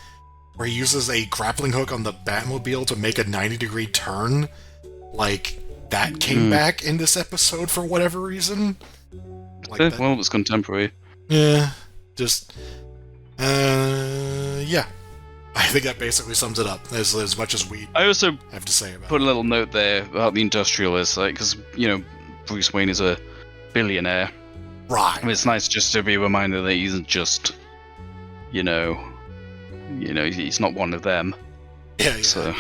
where he uses a grappling hook on the Batmobile to make a 90-degree turn. Like that came back in this episode for whatever reason. Like well, it was contemporary. Yeah. Just. Yeah. I think that basically sums it up as much as we also have to say about it. Put a little note there about the industrialist, like, because, Bruce Wayne is a billionaire. Right. And it's nice just to be reminded that he isn't just, he's not one of them. Yeah. So.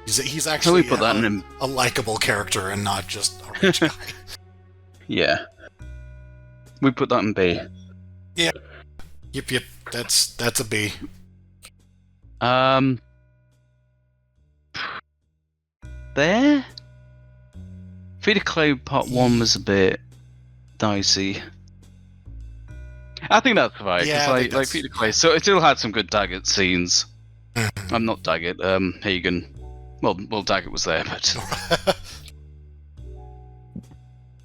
He's actually put that in a likable character and not just a rich guy. Yeah. We put that in B. Yeah. Yep. That's a B. There? Feed of Clay Part 1 was a bit dicey. I think that's right. Yeah, like Feed of Clay. So it still had some good Daggett scenes. I'm not Daggett, Hagen. Well, Daggett was there, but...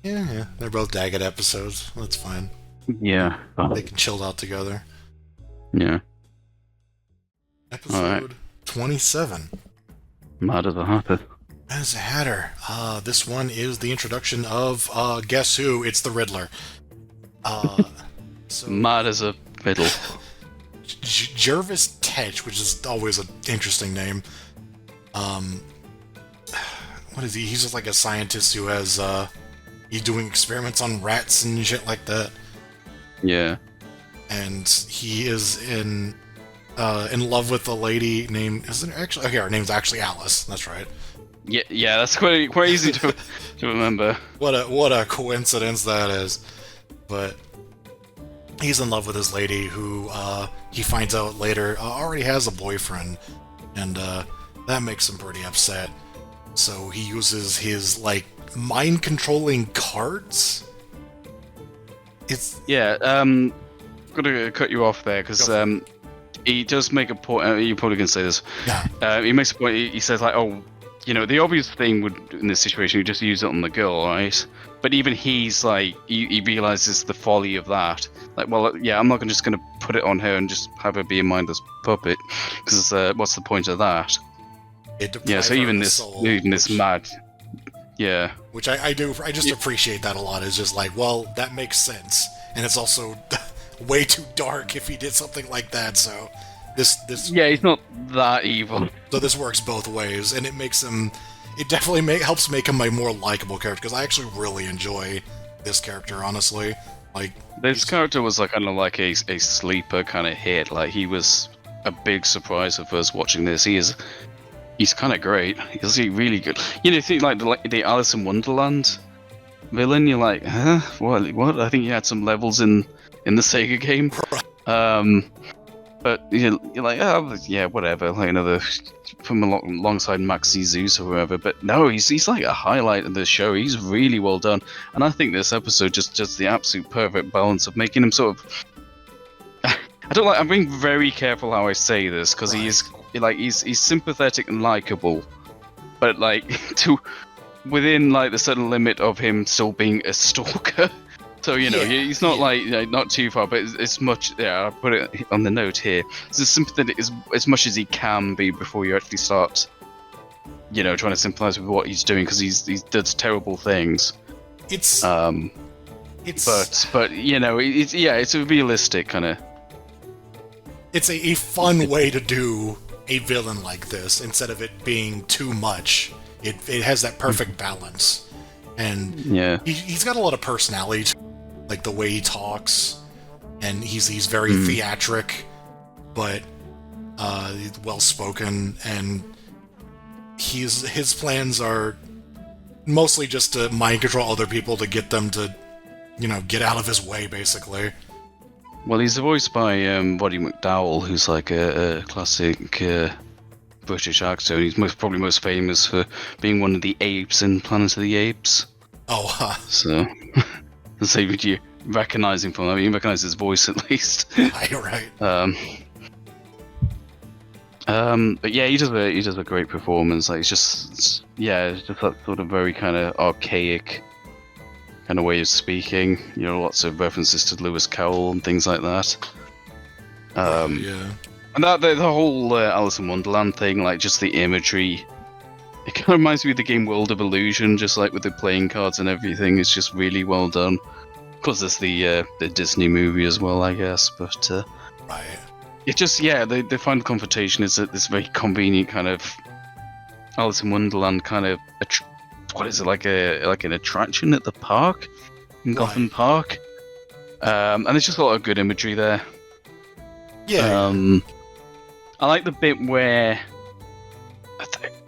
yeah, they're both Daggett episodes. That's fine. Yeah. They can chill out together. Yeah. Episode 27. Mad as a Hatter. Mad as a Hatter. This one is the introduction of, guess who? It's the Riddler. Mad as a fiddle. Jervis Tetch, which is always an interesting name. What is he? He's just like a scientist who has, he's doing experiments on rats and shit like that. Yeah. And he is in love with a lady named... her name's actually Alice. That's right. Yeah, that's quite easy to remember. What a coincidence that is. But he's in love with this lady who he finds out later already has a boyfriend, and that makes him pretty upset. So he uses his like mind-controlling cards. I'm gonna cut you off there because he does make a point. You probably can say this. Yeah. He makes a point. He says like, the obvious thing would in this situation, you just use it on the girl, right? But even he's like, he realizes the folly of that. Like, well, yeah, I'm not just gonna put it on her and just have her be a mindless puppet, because what's the point of that? So even this mad. Yeah. Which I just appreciate that a lot. It's just like, well, that makes sense. And it's also way too dark if he did something like that, so this... Yeah, he's not that evil. So this works both ways, and it makes him... it definitely helps make him a more likable character, because I actually really enjoy this character, honestly. Like, this character was like kind of like a sleeper kind of hit. Like, he was a big surprise for us watching this. He's kind of great. He's really good. You know, you think like the Alice in Wonderland villain, you're like, huh? What? I think he had some levels in the Sega game. But you're like, oh, yeah, whatever. Like another from alongside Maxi Zeus or whoever. But no, he's like a highlight of the show. He's really well done, and I think this episode just the absolute perfect balance of making him sort of. I'm being very careful how I say this, because he's sympathetic and likable, but like within like the certain limit of him still being a stalker. So, you know, he's not like, you know, not too far, but it's much. Yeah, I'll put it on the note here. It's as sympathetic as much as he can be before you actually start, you know, trying to sympathise with what he's doing, because he does terrible things. But you know, it's a realistic kind of. It's a fun way to do a villain like this instead of it being too much. It has that perfect balance, and he's got a lot of personality. Like the way he talks, and he's very theatric, but well spoken, and his plans are mostly just to mind control other people to get them to, you know, get out of his way, basically. Well, he's voiced by Roddy McDowall, who's like a classic British actor. He's probably most famous for being one of the apes in Planet of the Apes. Oh, so. So you recognise him from? I mean, you recognise his voice at least. Right. But yeah, he does a great performance. Like, it's just that sort of very kind of archaic kind of way of speaking. You know, lots of references to Lewis Cowl and things like that. And that the whole Alice in Wonderland thing, like just the imagery. It kind of reminds me of the game World of Illusion, just like with the playing cards and everything. It's just really well done. Of course, there's the Disney movie as well, I guess. But right, it just the final confrontation is this very convenient kind of Alice in Wonderland kind of what is it, like an attraction at the park in Gotham Park, and there's just a lot of good imagery there. Yeah. I like the bit where.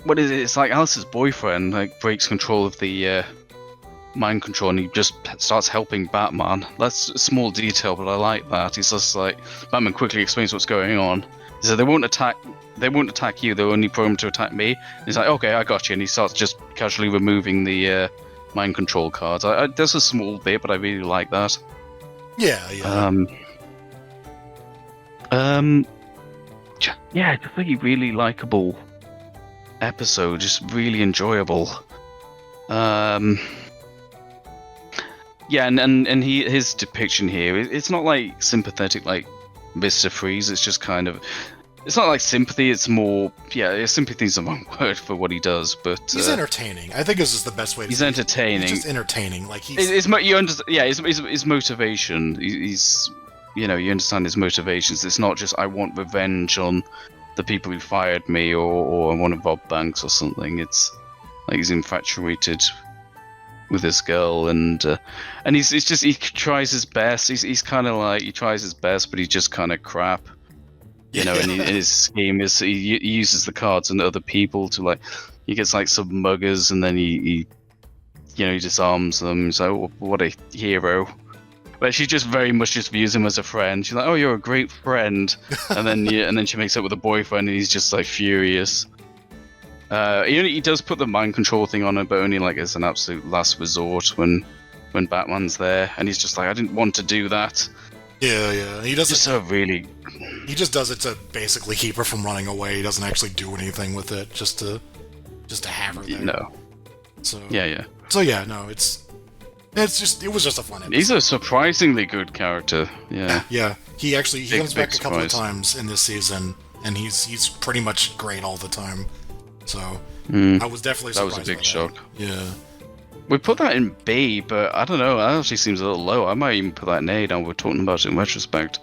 What is it? It's like Alice's boyfriend like breaks control of the mind control, and he just starts helping Batman. That's a small detail, but I like that. He's just like, Batman quickly explains what's going on. He said they won't attack you. They're only programmed to attack me. And he's like, okay, I got you. And he starts just casually removing the mind control cards. That's a small bit, but I really like that. Yeah. Just like a really likable episode, just really enjoyable. And his depiction here, it's not like sympathetic like Mr. Freeze. It's just kind of, it's not like sympathy. It's more, sympathy is the wrong word for what he does, but he's entertaining. I think this is the best way to. He's entertaining. He's just entertaining. Like his motivation. He's you understand his motivations. It's not just I want revenge on the people who fired me, or I want to rob banks or something. It's like he's infatuated with this girl, and he tries his best. He's kind of like, he tries his best, but he's just kind of crap, and his scheme is he uses the cards and other people to, like, he gets like some muggers, and then he disarms them. He's like, oh, what a hero. But she just very much just views him as a friend. She's like, "Oh, you're a great friend," and then she makes up with a boyfriend, and he's just like furious. He does put the mind control thing on her, but only like as an absolute last resort when Batman's there, and he's just like, "I didn't want to do that." Yeah. He does just He just does it to basically keep her from running away. He doesn't actually do anything with it, just to have her there. No. So yeah. So yeah, no, it was just a fun episode. He's a surprisingly good character. Yeah. Yeah. He comes back a couple of times in this season, and he's pretty much great all the time. So I was definitely surprised. That was a big shock. Yeah. We put that in B, but I don't know. That actually seems a little low. I might even put that in A. Now we're talking about it in retrospect.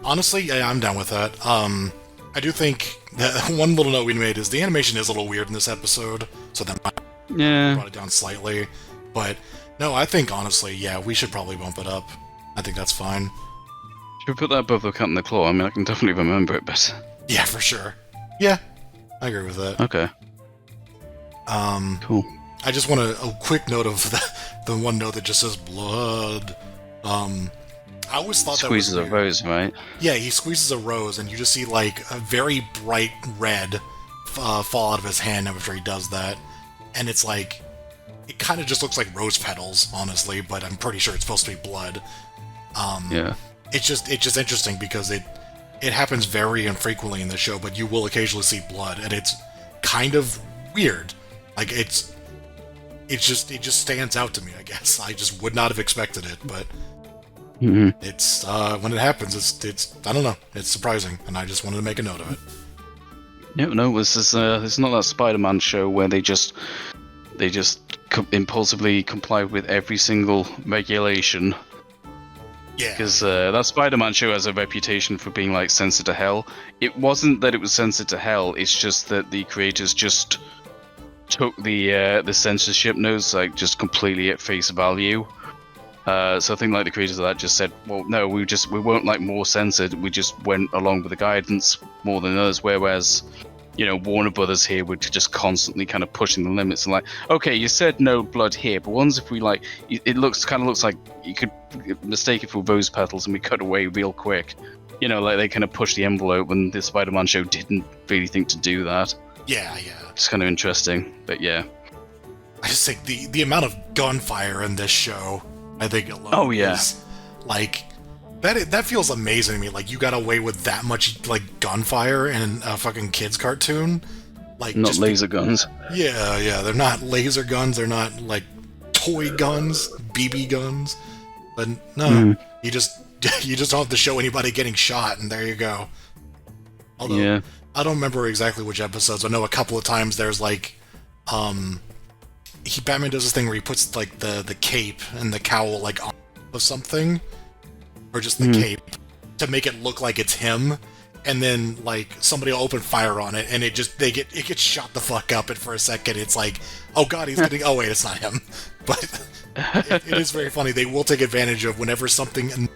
Honestly, yeah, I'm down with that. I do think One little note we made is the animation is a little weird in this episode, so that might Yeah. brought it down slightly. But no, I think honestly, yeah, we should probably bump it up. I think that's fine. Should we put that above the Cat and the Claw? I mean, I can definitely remember it better. Yeah, for sure. Yeah, I agree with that. Okay. Cool. I just want a quick note of the one note that just says blood. I always thought Squeezes that a was weird. rose, right? Yeah, he squeezes a rose, and you just see like a very bright red fall out of his hand after he does that, and it's like it kind of just looks like rose petals, honestly. But I'm pretty sure it's supposed to be blood. Yeah. It's just interesting because it happens very infrequently in the show, but you will occasionally see blood, and it's kind of weird. Like it just stands out to me. I guess I just would not have expected it, but. Mm-hmm. It's when it happens, it's I don't know, it's surprising, and I just wanted to make a note of it. No, this is not that Spider-Man show where they just impulsively comply with every single regulation. Yeah, Because that Spider-Man show has a reputation for being like censored to hell. It wasn't that it was censored to hell. It's just that the creators just took the censorship notes like just completely at face value. So I think like the creators of that just said, well, no, we weren't like more censored. We just went along with the guidance more than others. Whereas, Warner Brothers here were just constantly kind of pushing the limits and like, okay, you said no blood here, but once if we like, it looks like you could mistake it for rose petals and we cut away real quick. Like they kind of pushed the envelope, and the Spider-Man show didn't really think to do that. yeah. It's kind of interesting, but yeah. I just think the amount of gunfire in this show, I think alone is like that feels amazing to me. Like you got away with that much like gunfire in a fucking kids cartoon, like Not just laser guns. Yeah, they're not laser guns. They're not like toy guns, BB guns. But no, you just don't have to show anybody getting shot, and there you go. Although Yeah. I don't remember exactly which episodes. I know a couple of times there's like, Batman does this thing where he puts like the cape and the cowl like on of something, or just the cape to make it look like it's him, and then like somebody will open fire on it, and it gets shot the fuck up, and for a second it's like, oh god, he's getting. Oh wait, it's not him. But it is very funny. They will take advantage of whenever something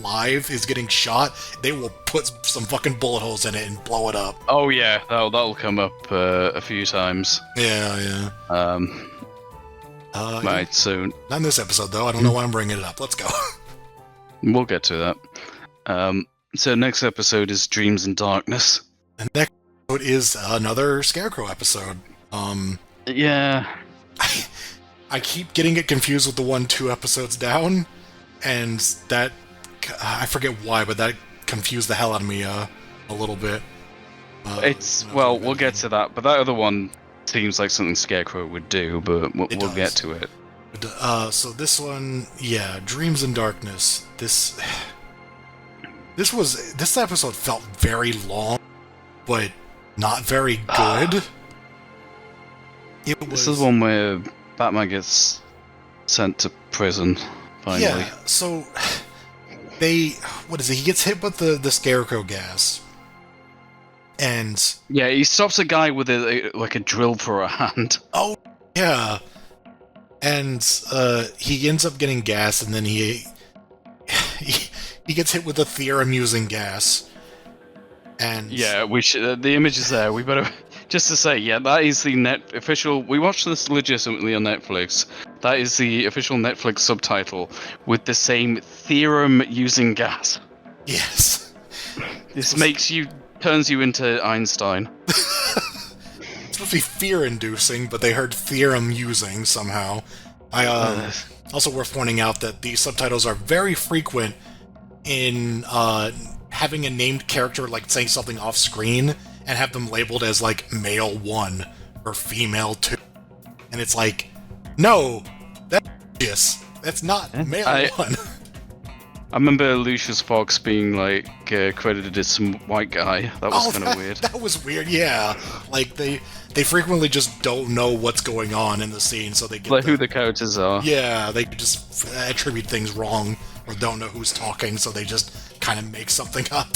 live is getting shot, they will put some fucking bullet holes in it and blow it up. Oh yeah, that'll come up a few times. Yeah. Right, so Not in this episode though. I don't know why I'm bringing it up. Let's go. we'll get to that. So next episode is Dreams in Darkness. And next episode is another Scarecrow episode. Yeah. I keep getting it confused with the one 2 episodes down, and that I forget why, but that confused the hell out of me a little bit. We'll get to that, but that other one seems like something Scarecrow would do, but we'll get to it. So this one, yeah, Dreams in Darkness. This episode felt very long, but not very good. This is one where Batman gets sent to prison, finally. Yeah, so what is it? He gets hit with the Scarecrow gas. And yeah, he stops a guy with a drill for a hand. Oh yeah, and he ends up getting gas, and then he gets hit with a theorem using gas. And yeah, the image is there. We better just to say, yeah, that is the official. We watched this legitimately on Netflix. That is the official Netflix subtitle with the same theorem using gas. Yes, This turns you into Einstein. It's supposed to be fear-inducing, but they heard theorem using somehow. Also worth pointing out that these subtitles are very frequent in having a named character like saying something off screen and have them labeled as like male 1 or female 2, and it's like, no, that's not male 1. I remember Lucius Fox being like credited as some white guy. That was kind of weird. That was weird, yeah. Like they frequently just don't know what's going on in the scene, so they get like who the characters are. Yeah, they just attribute things wrong or don't know who's talking, so they just kind of make something up.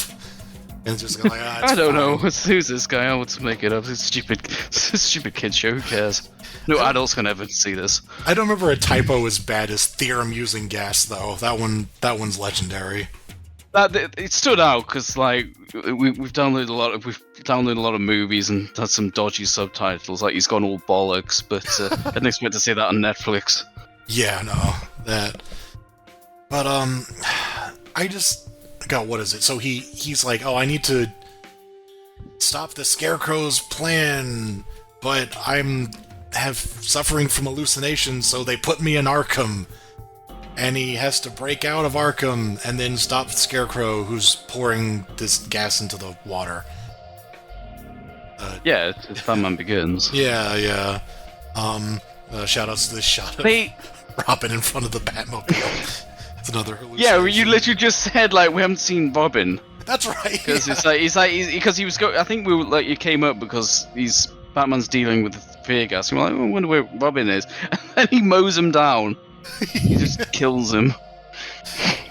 And it's just like, it's I don't know. fine. Who's this guy? I want to make it up. It's a stupid kid show. Who cares? No adults can ever see this. I don't remember a typo as bad as theorem using gas though. That one's legendary. It stood out because like we've downloaded a lot of movies and had some dodgy subtitles. Like he's gone all bollocks, but I didn't expect to see that on Netflix. Yeah, no, that. But God, what is it? So he's like, oh, I need to stop the Scarecrow's plan, but I'm suffering from hallucinations, so they put me in Arkham. And he has to break out of Arkham and then stop the Scarecrow, who's pouring this gas into the water. Yeah, it's Batman Begins. Yeah. Shout-outs to this shot of Robin in front of the Batmobile. That's another hallucination. Yeah, you literally just said like we haven't seen Robin. That's right. Because because he was I think we were like it came up because Batman's dealing with the fear gas. And we're like, oh, I wonder where Robin is, and then he mows him down. He just kills him.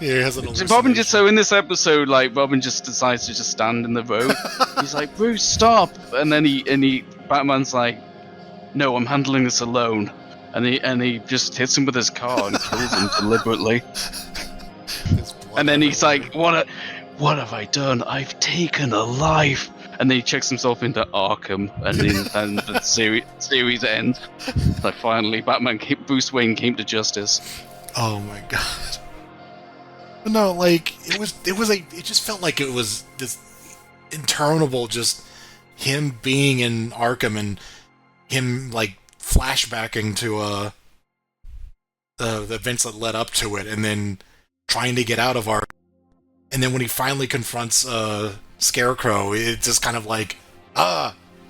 Yeah, he has an Robin in this episode, like Robin just decides to just stand in the road. He's like, Bruce, stop! And then Batman's like, no, I'm handling this alone. And he just hits him with his car and kills him deliberately. And then he's like, what have I done? I've taken a life. And then he checks himself into Arkham, and the series ends. Like finally, Bruce Wayne came to justice. Oh my god! No, like it just felt like it was this interminable, just him being in Arkham and him like flashbacking to the events that led up to it, and then trying to get out of Arkham, and then when he finally confronts Scarecrow, it's just kind of like,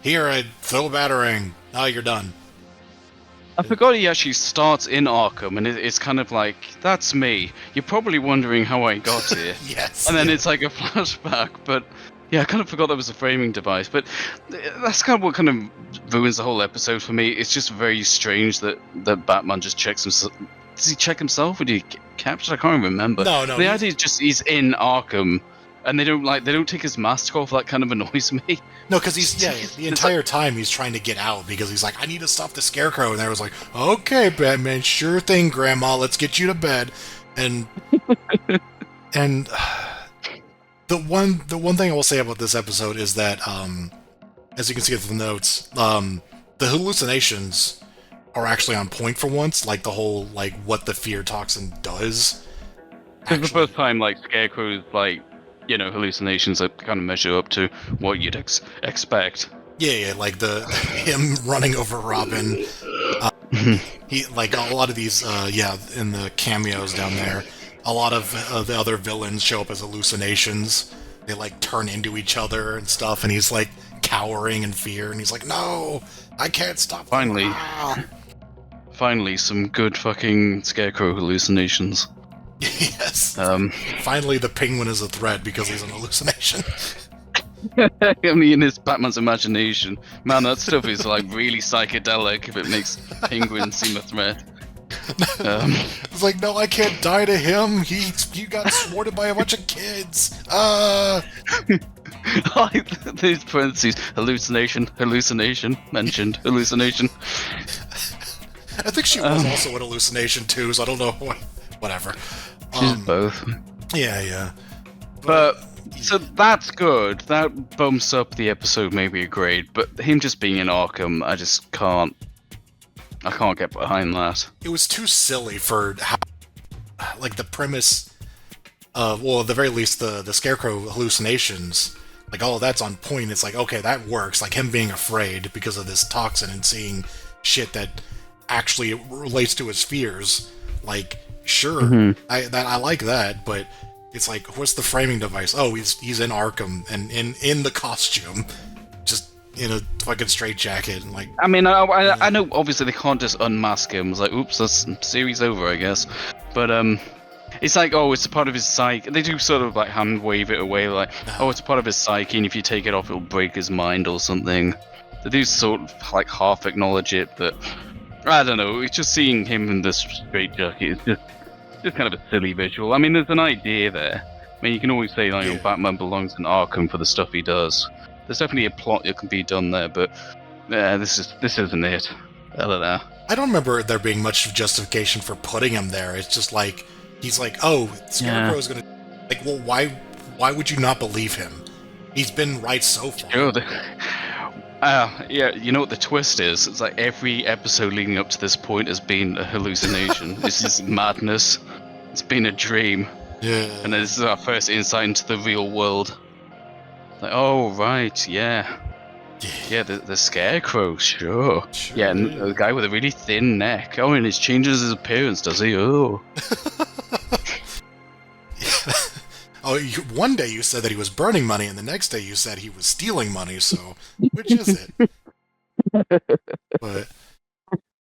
here, I throw a batarang. Oh, you're done. I forgot he actually starts in Arkham, and it's kind of like, that's me. You're probably wondering how I got here. Yes. And then it's like a flashback, but yeah, I kind of forgot that was a framing device. But that's kind of what kind of ruins the whole episode for me. It's just very strange that Batman just checks himself. Does he check himself, or did he get captured? I can't remember. No. The idea is just he's in Arkham. And they don't take his mask off. That kind of annoys me. No, because the entire time he's trying to get out because he's like, I need to stop the Scarecrow, and I was like, okay, Batman, sure thing, Grandma, let's get you to bed. And the one thing I will say about this episode is that, as you can see from the notes, the hallucinations are actually on point for once. Like the whole what the fear toxin does. It's the first time Scarecrow's hallucinations that kind of measure up to what you'd expect. Yeah, like him running over Robin. He a lot of these, in the cameos down there, a lot of the other villains show up as hallucinations. They turn into each other and stuff, and he's cowering in fear, and he's like, "No, I can't stop." Finally, some good fucking Scarecrow hallucinations. Yes. Finally, the Penguin is a threat because he's an hallucination. I mean, it's Batman's imagination. Man, that stuff is really psychedelic if it makes Penguin seem a threat. It's like, no, I can't die to him. He got thwarted by a bunch of kids. These parentheses: hallucination, mentioned, hallucination. I think she was also an hallucination too, so I don't know whatever. She's both. Yeah. But so that's good. That bumps up the episode maybe a grade. But him just being in Arkham, I just can't. I can't get behind that. It was too silly for how, the premise of, well, at the very least, the Scarecrow hallucinations. That's on point. It's okay, that works. Him being afraid because of this toxin and seeing shit that actually relates to his fears. Sure, mm-hmm. I like that, but it's what's the framing device? Oh, he's in Arkham and in the costume, just in a fucking straitjacket. And I mean, I know obviously they can't just unmask him. It's oops, that's series over, I guess. But it's it's a part of his psyche. They do sort of hand wave it away, it's a part of his psyche, and if you take it off, it'll break his mind or something. They do sort of half acknowledge it, but I don't know. It's just seeing him in this straitjacket. It's just kind of a silly visual. I mean, there's an idea there, I mean, you can always say, like, Batman belongs in Arkham for the stuff he does. There's definitely a plot that can be done there, but this isn't it. I don't know. I don't remember there being much justification for putting him there. It's just like, he's like, oh, Scarecrow's gonna... Like, well, why would you not believe him? He's been right so far. Sure. Yeah, you know what the twist is? It's like every episode leading up to this point has been a hallucination. It's just madness. It's been a dream. Yeah. And this is our first insight into the real world. Like, oh, right, yeah. Yeah, the Scarecrow, sure. Yeah, and the guy with a really thin neck. Oh, and it changes his appearance, does he? Oh. Oh, one day you said that he was burning money, and the next day you said he was stealing money, so which is it? But...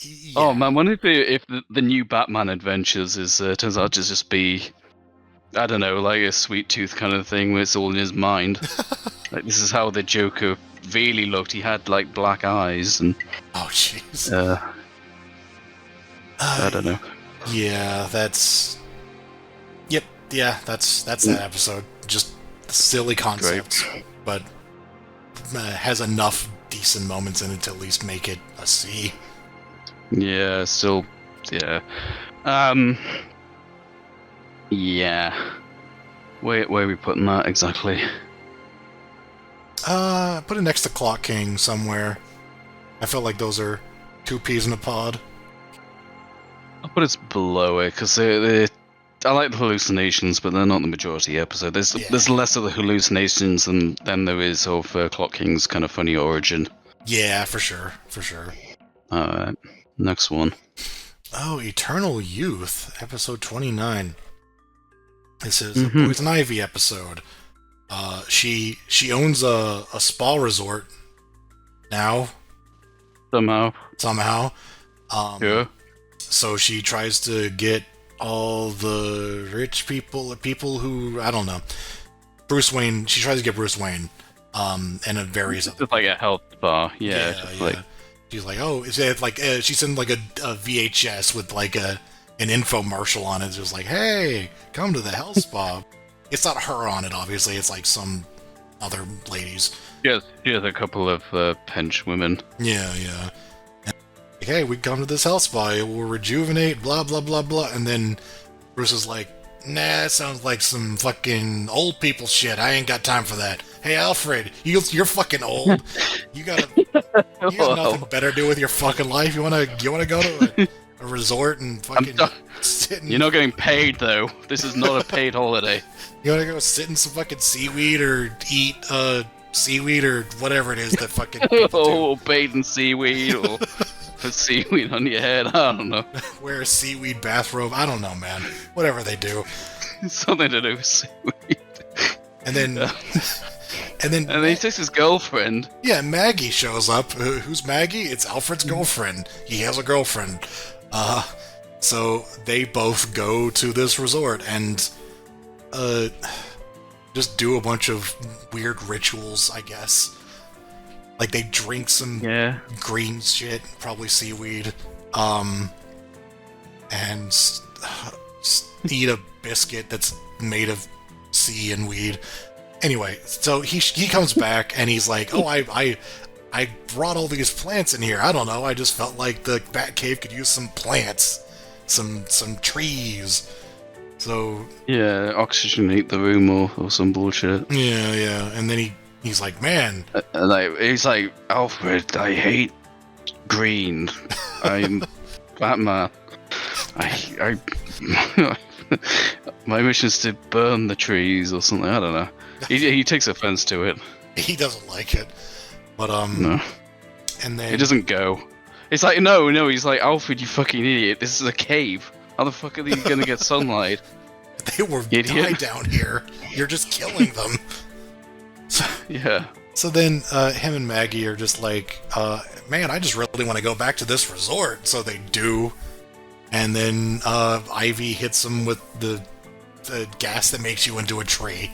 Yeah. Oh man, what if the new Batman Adventures turns out to just be, I don't know, like a Sweet Tooth kind of thing where it's all in his mind. Like, this is how the Joker really looked. He had like black eyes and... Oh jeez. I don't know. Yeah, that's... Yep, yeah, that's that episode. Just silly concepts, but has enough decent moments in it to at least make it a C. Yeah, still, yeah. Yeah. Where are we putting that exactly? Put it next to Clock King somewhere. I felt like those are two peas in a pod. I'll put it below it, because I like the hallucinations, but they're not the majority episode. There's less of the hallucinations than there is of Clock King's kind of funny origin. Yeah, for sure. Alright, next one. Oh, Eternal Youth, episode 29. This is a Poison Ivy episode. She owns a spa resort now. Somehow. Yeah. So she tries to get all the rich people who, I don't know. Bruce Wayne, she tries to get Bruce Wayne, and a various other... It's like a health spa, yeah. Like... She's like, oh, is it like, she's in like a VHS with like an infomercial on it. It's just like, hey, come to the health spa. It's not her on it, obviously. It's like some other ladies. Yes, she has a couple of hench women. Yeah. And, like, hey, we come to this health spa. It will rejuvenate, blah, blah, blah, blah. And then Bruce is like, nah, it sounds like some fucking old people shit. I ain't got time for that. Hey, Alfred, you're fucking old. You got nothing better to do with your fucking life. You wanna go to a resort and fucking sit in... You're not getting paid, though. This is not a paid holiday. You wanna go sit in some fucking seaweed or eat seaweed or whatever it is that fucking oh, bathe in seaweed or put seaweed on your head. I don't know. Wear a seaweed bathrobe. I don't know, man. Whatever they do. Something to do with seaweed. And then... And then he takes his girlfriend. Yeah, Maggie shows up. Who's Maggie? It's Alfred's girlfriend. He has a girlfriend. So they both go to this resort and just do a bunch of weird rituals, I guess. Like they drink some green shit, probably seaweed, and eat a biscuit that's made of sea and weed. Anyway, so he comes back and he's like, oh, I brought all these plants in here. I don't know. I just felt like the Batcave could use some plants, some trees. So yeah, oxygenate the room or some bullshit. Yeah. And then he's like, man, he's like, Alfred, I hate green. I'm Batman. I my mission is to burn the trees or something. I don't know. He takes offense to it. He doesn't like it, but no. And then he doesn't go. It's like no. He's like, Alfred, you fucking idiot. This is a cave. How the fuck are you gonna get sunlight? They were die down here. You're just killing them. Yeah. So then him and Maggie are just like, man, I just really want to go back to this resort. So they do. And then Ivy hits them with the gas that makes you into a tree,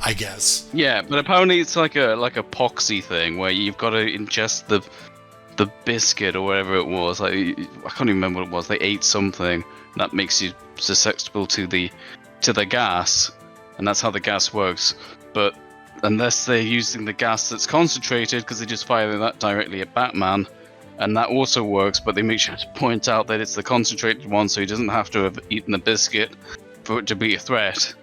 I guess. Yeah, but apparently it's like a poxy thing where you've got to ingest the biscuit or whatever it was. Like I can't even remember what it was. They ate something that makes you susceptible to the gas, and that's how the gas works. But unless they're using the gas that's concentrated, because they just fire that directly at Batman, and that also works, but they make sure to point out that it's the concentrated one, so he doesn't have to have eaten the biscuit for it to be a threat.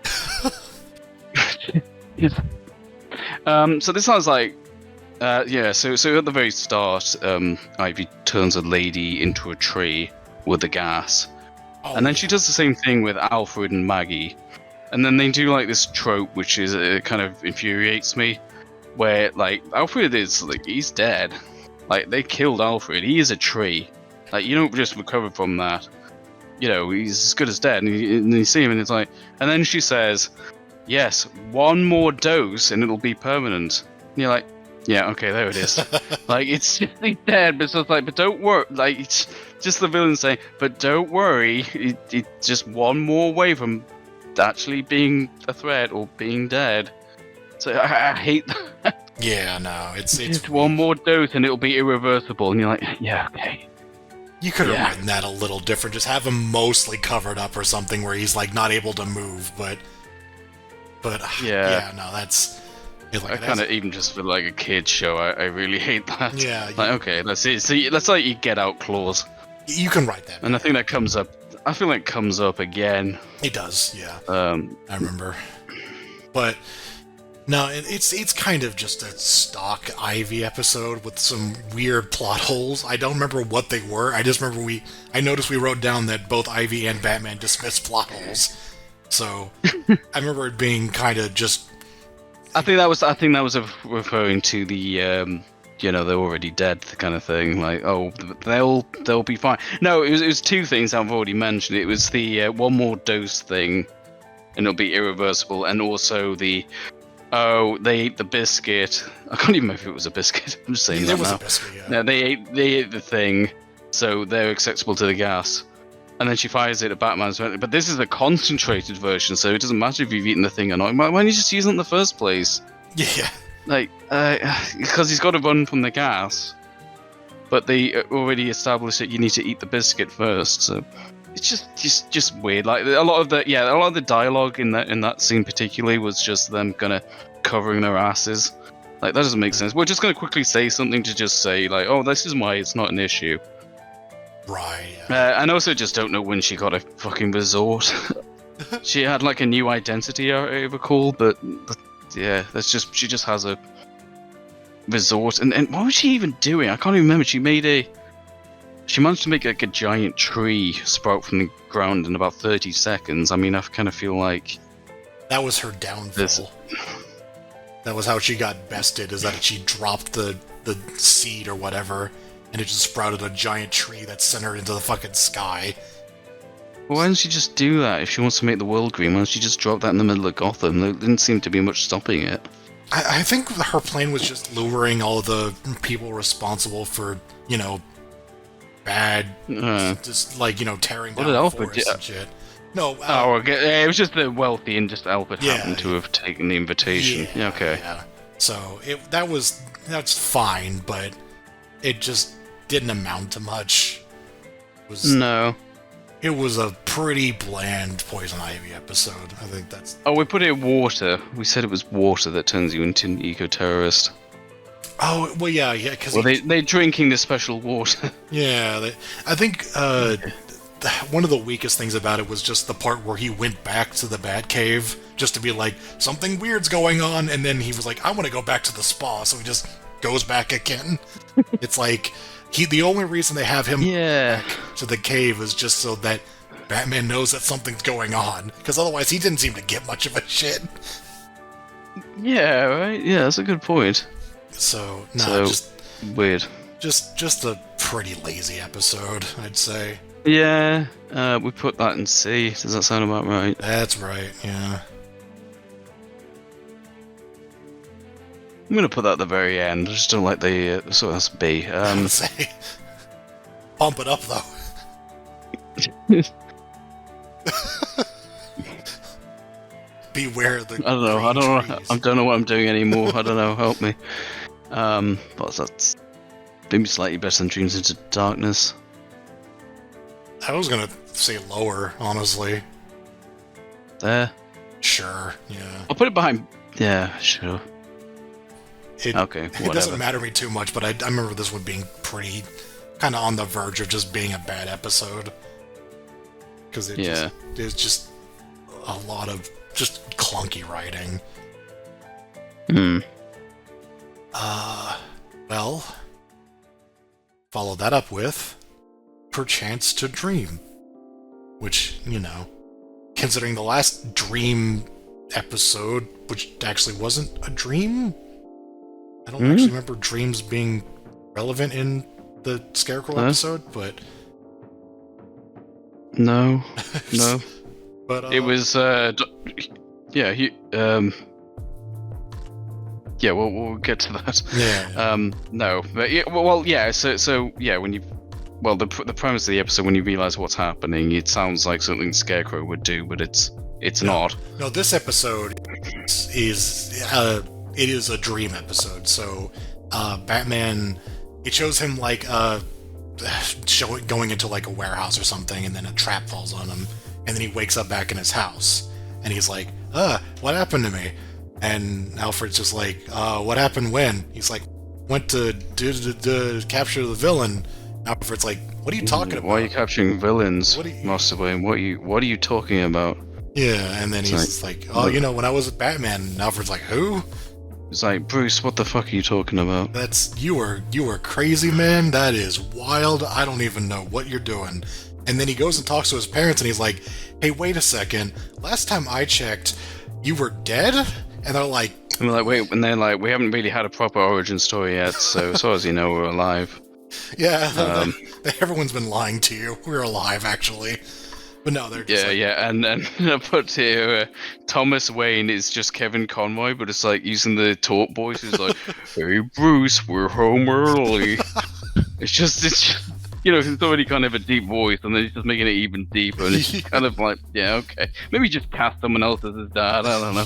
So this sounds like, so at the very start, Ivy turns a lady into a tree with the gas. And then she does the same thing with Alfred and Maggie. And then they do like this trope, which is kind of infuriates me, where like Alfred is like, he's dead. Like they killed Alfred. He is a tree. Like you don't just recover from that. You know, he's as good as dead. And you see him, and it's like, and then she says, "Yes, one more dose, and it'll be permanent." And you're like, "Yeah, okay, there it is." Like it's just he's dead, but it's like, but don't worry. Like it's just the villain saying, "But don't worry, it's just one more away from actually being a threat or being dead." So I hate that. Yeah, no, it's one more dose and it'll be irreversible, and you're like, yeah, okay. You could have written that a little different. Just have him mostly covered up or something where he's like not able to move, but yeah, no, that's. I kind of even just for like a kid's show, I really hate that. Yeah. Like okay, let's see. See, let's like you get out clause. You can write that. And I think that comes up. I feel like it comes up again. It does, yeah. I remember, but. No, it's kind of just a stock Ivy episode with some weird plot holes. I don't remember what they were. I just remember I noticed we wrote down that both Ivy and Batman dismissed plot holes. So I remember it being kind of just. I think that was referring to the they're already dead kind of thing. Like they'll be fine. No, it was two things I've already mentioned. It was the one more dose thing, and it'll be irreversible, and also the. Oh, they ate the biscuit. I can't even remember if it was a biscuit. I'm just saying that now. A biscuit, yeah. No, they ate the thing, so they're acceptable to the gas. And then she fires it at Batman's. But this is a concentrated version, so it doesn't matter if you've eaten the thing or not. Why don't you just use it in the first place? Yeah. Like, because he's got to run from the gas. But they already established that you need to eat the biscuit first, so it's just weird. Like a lot of the dialogue in that scene particularly was just them kind of covering their asses. Like that doesn't make sense. We're just gonna quickly say something to just say like, oh, this is why it's not an issue. Right. And also just don't know when she got a fucking resort. She had like a new identity, I recall, but yeah, she just has a resort. And what was she even doing? I can't even remember. She managed to make like a giant tree sprout from the ground in about 30 seconds. I mean, I kind of feel like that was her downfall. That was how she got bested, is that she dropped the seed or whatever, and it just sprouted a giant tree that sent her into the fucking sky. Well, why doesn't she just do that? If she wants to make the world green, why don't she just drop that in the middle of Gotham? There didn't seem to be much stopping it. I think her plan was just luring all of the people responsible for, bad, just like tearing down forests and shit. No. Okay. It was just the wealthy, and just Albert happened to have taken the invitation. Yeah, okay. Yeah. So that's fine, but it just didn't amount to much. It was a pretty bland Poison Ivy episode. I think that's. Oh, we put it in water. We said it was water that turns you into an eco-terrorist. Oh, well, yeah, because... Well, they're drinking the special water. Yeah, I think one of the weakest things about it was just the part where he went back to the Batcave just to be like, something weird's going on, and then he was like, I want to go back to the spa, so he just goes back again. It's like, the only reason they have him back to the cave is just so that Batman knows that something's going on, because otherwise he didn't seem to get much of a shit. Yeah, right? Yeah, that's a good point. So just weird. Just a pretty lazy episode, I'd say. Yeah, we put that in C. Does that sound about right? That's right, yeah. I'm gonna put that at the very end. I just don't like the so that's B. Say, pump it up though. Beware the. I don't know. I don't know what I'm doing anymore. I don't know. Help me. But that's maybe slightly better than Dreams into Darkness. I was gonna say lower, honestly. There. Sure, yeah. I'll put it behind. Yeah, sure. Okay, It doesn't matter to me too much, but I remember this one being pretty kind of on the verge of just being a bad episode. Because there's just a lot of just clunky writing. Well, follow that up with Perchance to Dream. Which, considering the last Dream episode, which actually wasn't a dream, I don't actually remember dreams being relevant in the Scarecrow episode, but... No. But, it was, yeah, we'll get to that. Yeah. No, but the premise of the episode, when you realize what's happening, it sounds like something Scarecrow would do, but it's not. No, this episode is a dream episode. So, Batman, it shows him going into like a warehouse or something, and then a trap falls on him, and then he wakes up back in his house, and he's like, what happened to me? And Alfred's just like, what happened when? He's like, went to capture the villain. Alfred's like, what are you talking about? Why are you capturing villains, Master Wayne? What are you talking about? Yeah, and then he's like, when I was with Batman, and Alfred's like, who? It's like, Bruce, what the fuck are you talking about? You were crazy, man. That is wild. I don't even know what you're doing. And then he goes and talks to his parents, and he's like, hey, wait a second. Last time I checked, you were dead? And they're like... And we're like, wait, and they're like, we haven't really had a proper origin story yet, so as far as you know, we're alive. Yeah, everyone's been lying to you. We're alive, actually. But no, they're just and I put here, Thomas Wayne is just Kevin Conroy, but it's like using the talk voice. He's like, hey, Bruce, we're home early. It's just it's already kind of a deep voice, and then he's just making it even deeper, and it's just kind of like, yeah, okay. Maybe just cast someone else as his dad, I don't know.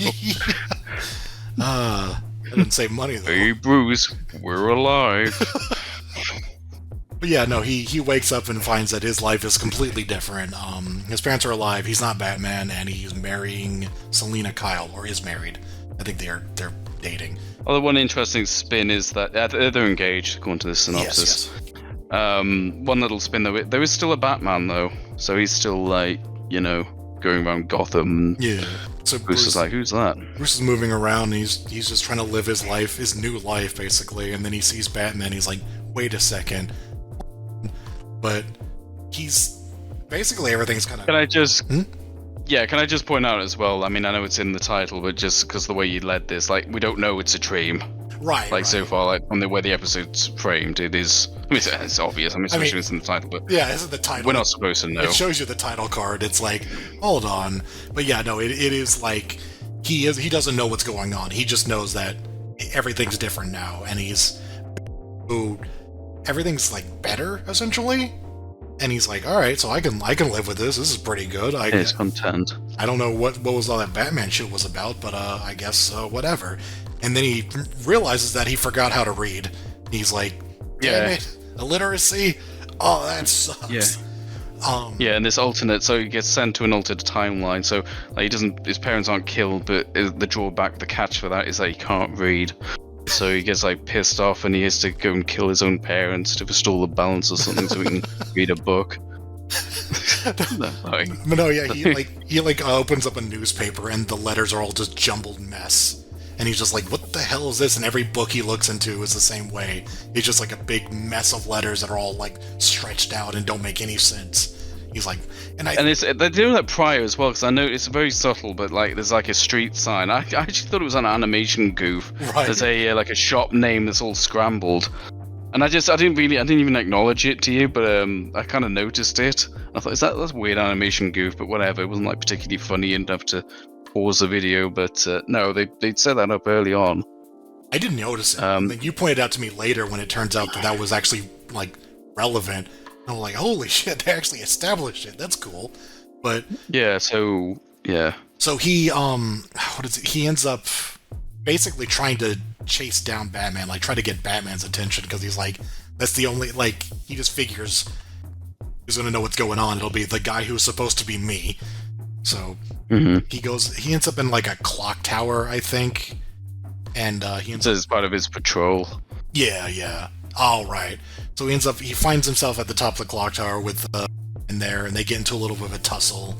That didn't save money, though. Hey, Bruce, we're alive. But yeah, no, he wakes up and finds that his life is completely different. His parents are alive, he's not Batman, and he's marrying Selina Kyle, or is married. I think they're dating. Well, the one interesting spin is that they're engaged, according to this synopsis. Yes. One little spin, though, there is still a Batman, though, so he's still, going around Gotham. Yeah. So Bruce is like, who's that? Bruce is moving around, and he's just trying to live his life, his new life, basically, and then he sees Batman, he's like, wait a second. But he's... Basically, everything's kind of... Can I just... Yeah, can I just point out as well, I mean, I know it's in the title, but just because the way you led this, we don't know it's a dream. Right, so far, from the way the episode's framed, it is... I mean, it's obvious, especially when it's in the title, but... Yeah, this is the title. We're not supposed to know. It shows you the title card, it's like, hold on. But yeah, no, it is like... He doesn't know what's going on, he just knows that everything's different now, and he's... Everything's, better, essentially? And he's like, alright, so I can live with this, this is pretty good. He's content. I don't know what was all that Batman shit was about, but I guess whatever. And then he realizes that he forgot how to read. He's like, damn it, illiteracy? Oh, that sucks. Yeah. And this alternate, so he gets sent to an altered timeline, so his parents aren't killed, but the drawback, the catch for that is that he can't read. So he gets pissed off, and he has to go and kill his own parents to restore the balance or something, so he can read a book. But no, yeah, he opens up a newspaper, and the letters are all just jumbled mess. And he's just like, what the hell is this? And every book he looks into is the same way. It's just a big mess of letters that are all stretched out and don't make any sense. He's like, they're doing that prior as well, because I know it's very subtle, but there's a street sign. I actually thought it was an animation goof. Right. There's a shop name that's all scrambled, and I didn't even acknowledge it to you, but I kind of noticed it. I thought, that's a weird animation goof, but whatever. It wasn't particularly funny enough to pause the video, but no, they'd set that up early on. I didn't notice it. You pointed out to me later when it turns out that was actually relevant. I'm like, holy shit, they actually established it. That's cool. But yeah, so yeah. So he he ends up basically trying to chase down Batman, try to get Batman's attention, because he's like, that's the only he just figures he's gonna know what's going on. It'll be the guy who's supposed to be me. So He ends up in like a clock tower, I think, and he ends So up. it's part of his patrol. Yeah. All right. So he finds himself at the top of the clock tower with in there, and they get into a little bit of a tussle,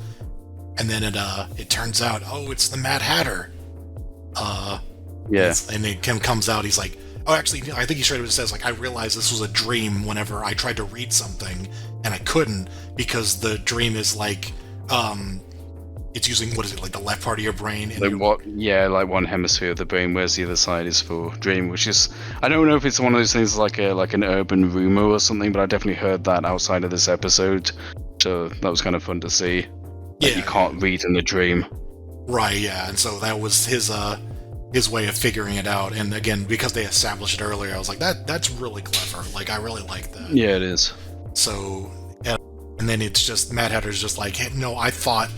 and then it turns out, oh, it's the Mad Hatter. Yeah. And then Kim comes out. He's like, oh, actually, I think he straight up says, like, I realized this was a dream whenever I tried to read something, and I couldn't because the dream is like, it's using, what is it, like the left part of your brain? And like one hemisphere of the brain, whereas the other side is for dream, which is, I don't know if it's one of those things like an urban rumor or something, but I definitely heard that outside of this episode, so that was kind of fun to see. That you can't read in the dream. Right, yeah, and so that was his way of figuring it out, and again, because they established it earlier, I was like, that's really clever. Like, I really like that. Yeah, it is. So, and then it's just, Mad Hatter's just like, hey, no, I thought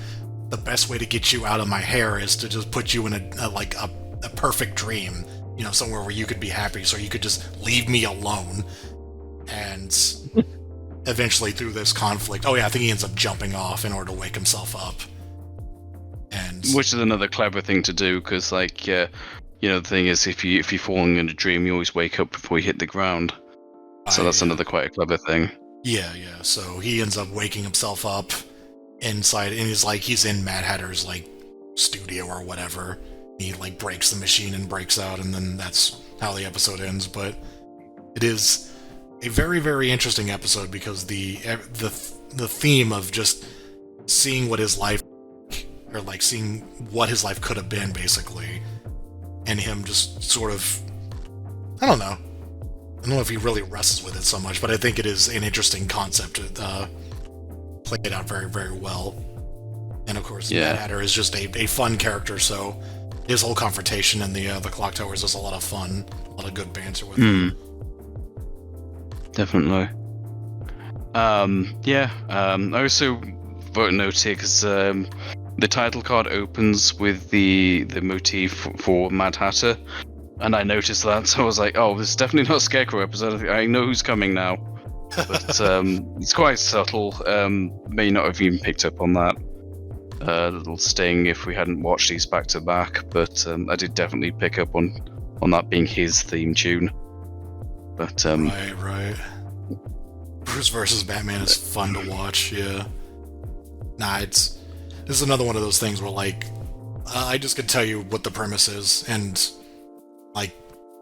the best way to get you out of my hair is to just put you in a perfect dream, you know, somewhere where you could be happy, so you could just leave me alone. And eventually through this conflict, I think he ends up jumping off in order to wake himself up. And which is another clever thing to do, because like, the thing is, if you're falling in a dream, you always wake up before you hit the ground. So that's another quite a clever thing. Yeah. So he ends up waking himself up inside, and he's in Mad Hatter's like studio or whatever. He like breaks the machine and breaks out, and then that's how the episode ends. But it is a very, very interesting episode because the theme of just seeing what his life, or like seeing what his life could have been, basically, and him just sort of, I don't know if he really wrestles with it so much, but I think it is an interesting concept to play it out very, very well. And of course, Mad Hatter is just a fun character, so his whole confrontation in the clock tower is just a lot of fun, a lot of good banter with him. Definitely. I also wrote a note here because the title card opens with the motif for Mad Hatter, and I noticed that, so I was like, oh, this is definitely not a Scarecrow episode. I know who's coming now. But it's quite subtle. May not have even picked up on that little sting if we hadn't watched these back to back, but I did definitely pick up on that being his theme tune. But Right. Bruce versus Batman is fun to watch, yeah. This is another one of those things where, like, I just could tell you what the premise is, and, like,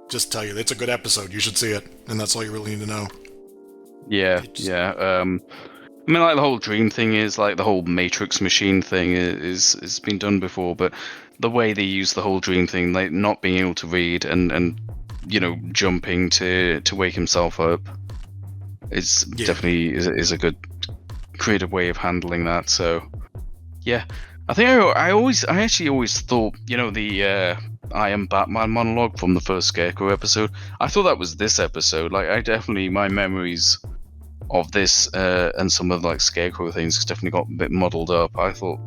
just tell you, it's a good episode, you should see it, and that's all you really need to know. Yeah. I mean, like, the whole dream thing is, like, the whole Matrix machine thing is been done before, but the way they use the whole dream thing, like, not being able to read and jumping to wake himself up, it's definitely is a good creative way of handling that. So, yeah, I think I actually always thought, the I Am Batman monologue from the first Scarecrow episode, I thought that was this episode. Like, my memories of this and some of like Scarecrow things definitely got a bit muddled up. I thought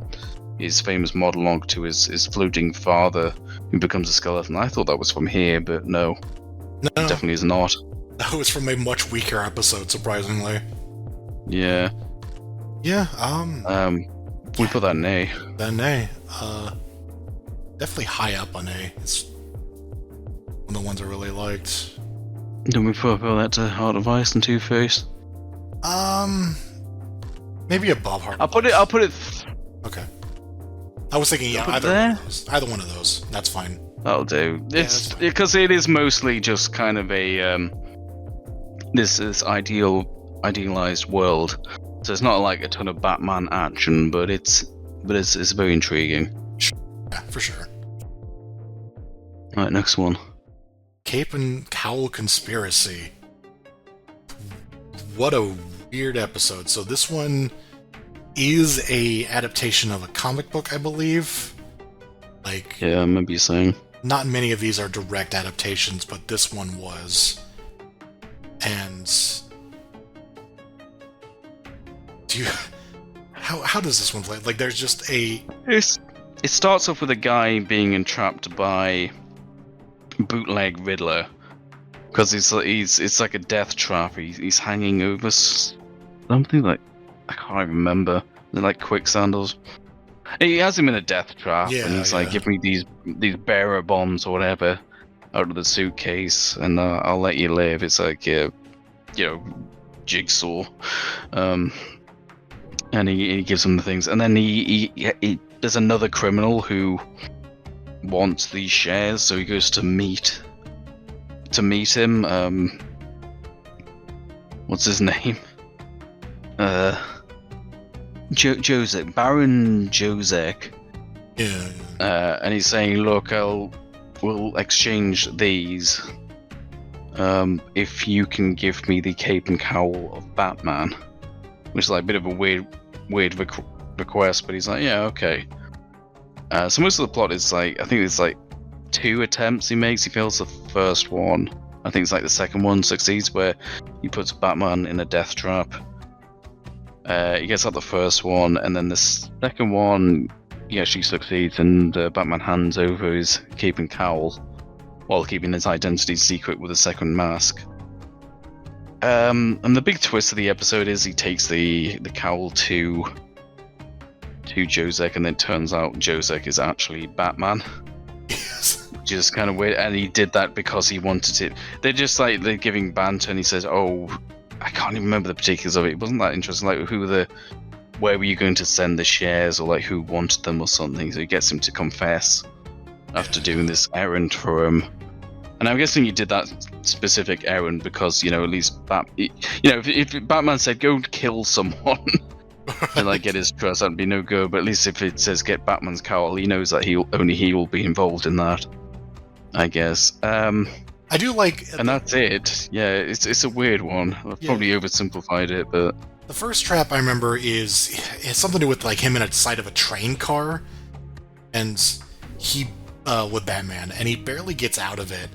his famous monologue to his floating father who becomes a skeleton, I thought that was from here, but no, it definitely is not. That was from a much weaker episode, surprisingly. Yeah. Yeah, we put that in A. Then A. Definitely high up on A. It's one of the ones I really liked. Don't we put that to Heart of Ice and Two-Face? Maybe above Heart. I'll put it. Okay. I was thinking, either one of those. That's fine. That'll do. It's because it is mostly just kind of a this idealized world. So it's not like a ton of Batman action, but it's very intriguing. Yeah, for sure. Right, next one. Cape and Cowl Conspiracy. What a weird episode. So this one is a adaptation of a comic book, I believe. Like, yeah, I remember you saying. Not many of these are direct adaptations, but this one was. And how does this one play? Like, there's just a. It starts off with a guy being entrapped by Bootleg Riddler, because it's like a death trap. He's hanging over something like, I can't remember. They're like quicksandals, He has him in a death trap, Yeah, and he's like, yeah. "Give me these bearer bombs or whatever out of the suitcase, and I'll let you live." It's like, jigsaw, and he gives him the things, and then he there's another criminal who wants these shares, so he goes to meet him. What's his name? Josek, Baron Josek. Yeah. And he's saying, "Look, we'll exchange these if you can give me the cape and cowl of Batman," which is like a bit of a weird request, but he's like, "Yeah, okay." So most of the plot is like, I think it's like 2 attempts he makes. He fails the first one. I think it's like the second one succeeds, where he puts Batman in a death trap. He gets out the first one, and then the second one, he actually succeeds, and Batman hands over his cape and cowl while keeping his identity secret with a second mask. And the big twist of the episode is he takes the cowl to Josek, and then it turns out Josek is actually Batman. Yes. Which is kind of weird, and he did that because he wanted it. They're giving banter, and he says, "Oh, I can't even remember the particulars of it. It wasn't that interesting. Like, where were you going to send the shares, or like who wanted them or something?" So he gets him to confess after doing this errand for him. And I'm guessing he did that specific errand because, at least if Batman said go kill someone to like get his trust, that'd be no good. But at least if it says get Batman's cowl, he knows that he will be involved in that, I guess. I do like, and that's it. Yeah, it's a weird one. I've probably oversimplified it, but the first trap I remember it's something to do with like him in a side of a train car, and he with Batman, and he barely gets out of it.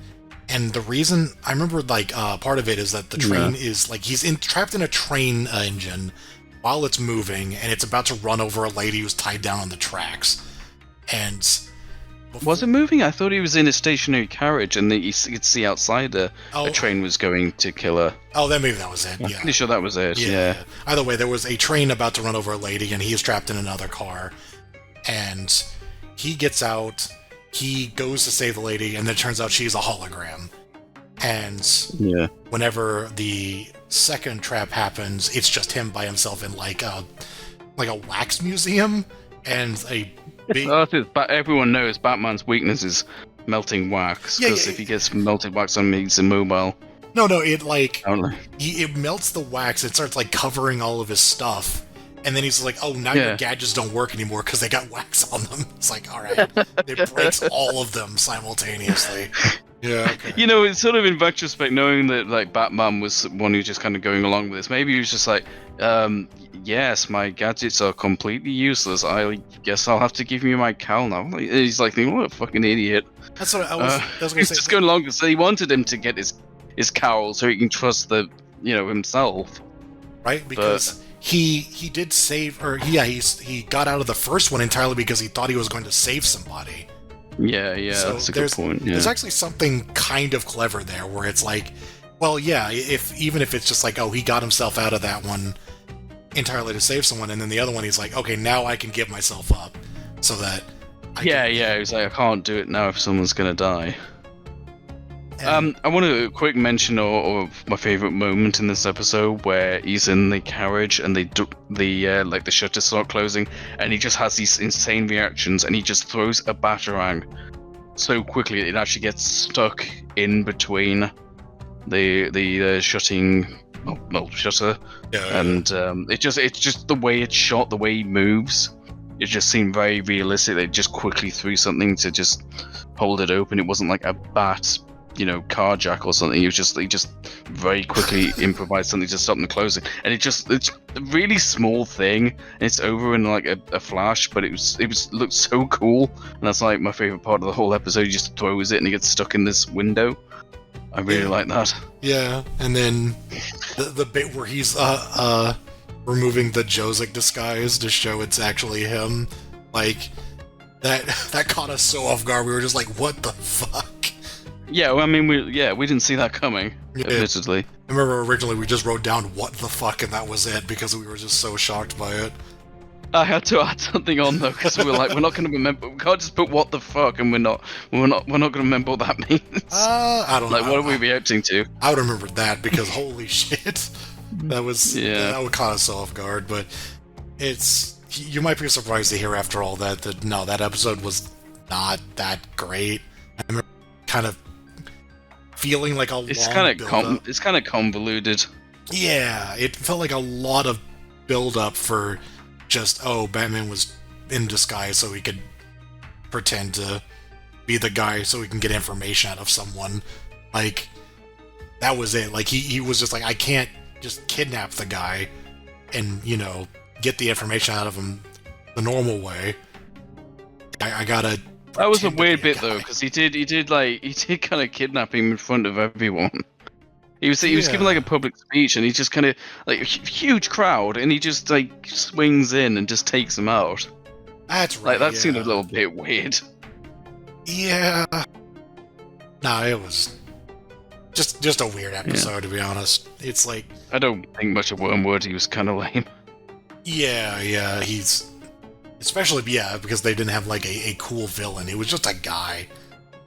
And the reason I remember, like, part of it is that the train is like he's trapped in a train engine while it's moving, and it's about to run over a lady who's tied down on the tracks. And was it moving? I thought he was in a stationary carriage, and you could see outside a train was going to kill her. Oh, then maybe that was it. I'm pretty sure that was it. Yeah. Either way, there was a train about to run over a lady, and he is trapped in another car. And he gets out. He goes to save the lady, and then it turns out she's a hologram. And whenever the second trap happens, it's just him by himself in like a wax museum, and a big... Everyone knows Batman's weakness is melting wax, because if he gets melted wax on him, he's immobile. No, it like it melts the wax. It starts like covering all of his stuff. And then he's like, "Oh, now your gadgets don't work anymore because they got wax on them." It's like, all right, it breaks all of them simultaneously. Yeah. Okay. It's sort of in retrospect, knowing that like Batman was one who's just kind of going along with this. Maybe he was just like, "Yes, my gadgets are completely useless. I guess I'll have to give you my cowl now." He's like, "What a fucking idiot!" That's what I was going to say. He's just going along. So he wanted him to get his cowl so he can trust himself, right? Because he did save, or he got out of the first one entirely because he thought he was going to save somebody. Yeah, so that's a good point. Yeah. There's actually something kind of clever there, where it's like, well, yeah, even if it's just like, oh, he got himself out of that one entirely to save someone, and then the other one he's like, okay, now I can give myself up, so that. He's like, I can't do it now if someone's gonna die. I want a quick mention of my favorite moment in this episode, where he's in the carriage and the shutters start closing, and he just has these insane reactions, and he just throws a batarang so quickly it actually gets stuck in between the shutter, and it's just the way it's shot, the way he moves. It just seemed very realistic. They just quickly threw something to just hold it open. It wasn't like a bat, carjack or something. He just very quickly improvised something to stop them closing, and it's a really small thing, and it's over in like a flash, but it looked so cool, and that's like my favorite part of the whole episode. He just throws it and he gets stuck in this window. I really like that. Yeah, and then the bit where he's removing the Josek disguise to show it's actually him, like that caught us so off guard. We were just like, what the fuck? Yeah, well, I mean, we didn't see that coming, admittedly. I remember originally we just wrote down what the fuck, and that was it, because we were just so shocked by it. I had to add something on though because we were like, we're not going to remember. We can't just put what the fuck, and we're not going to remember what that means. I don't Like, know. what are we reacting to? I would remember that because holy shit, that would caught us off guard. But you might be surprised to hear after all that no, that episode was not that great. I remember kind of feeling like It's kind of convoluted. Yeah, it felt like a lot of build up for just Batman was in disguise so he could pretend to be the guy so he can get information out of someone. Like that was it. Like he was just like, I can't just kidnap the guy and get the information out of him the normal way. I gotta. That was a weird bit though, because he did kind of kidnap him in front of everyone. He was giving like a public speech, and he just kind of like a huge crowd, and he just like swings in and just takes him out. That's right. Like that seemed a little bit weird. Yeah. No, it was just a weird episode to be honest. It's like I don't think much of Wormwood. He was kind of lame. Yeah, he's especially because they didn't have like a cool villain. He was just a guy.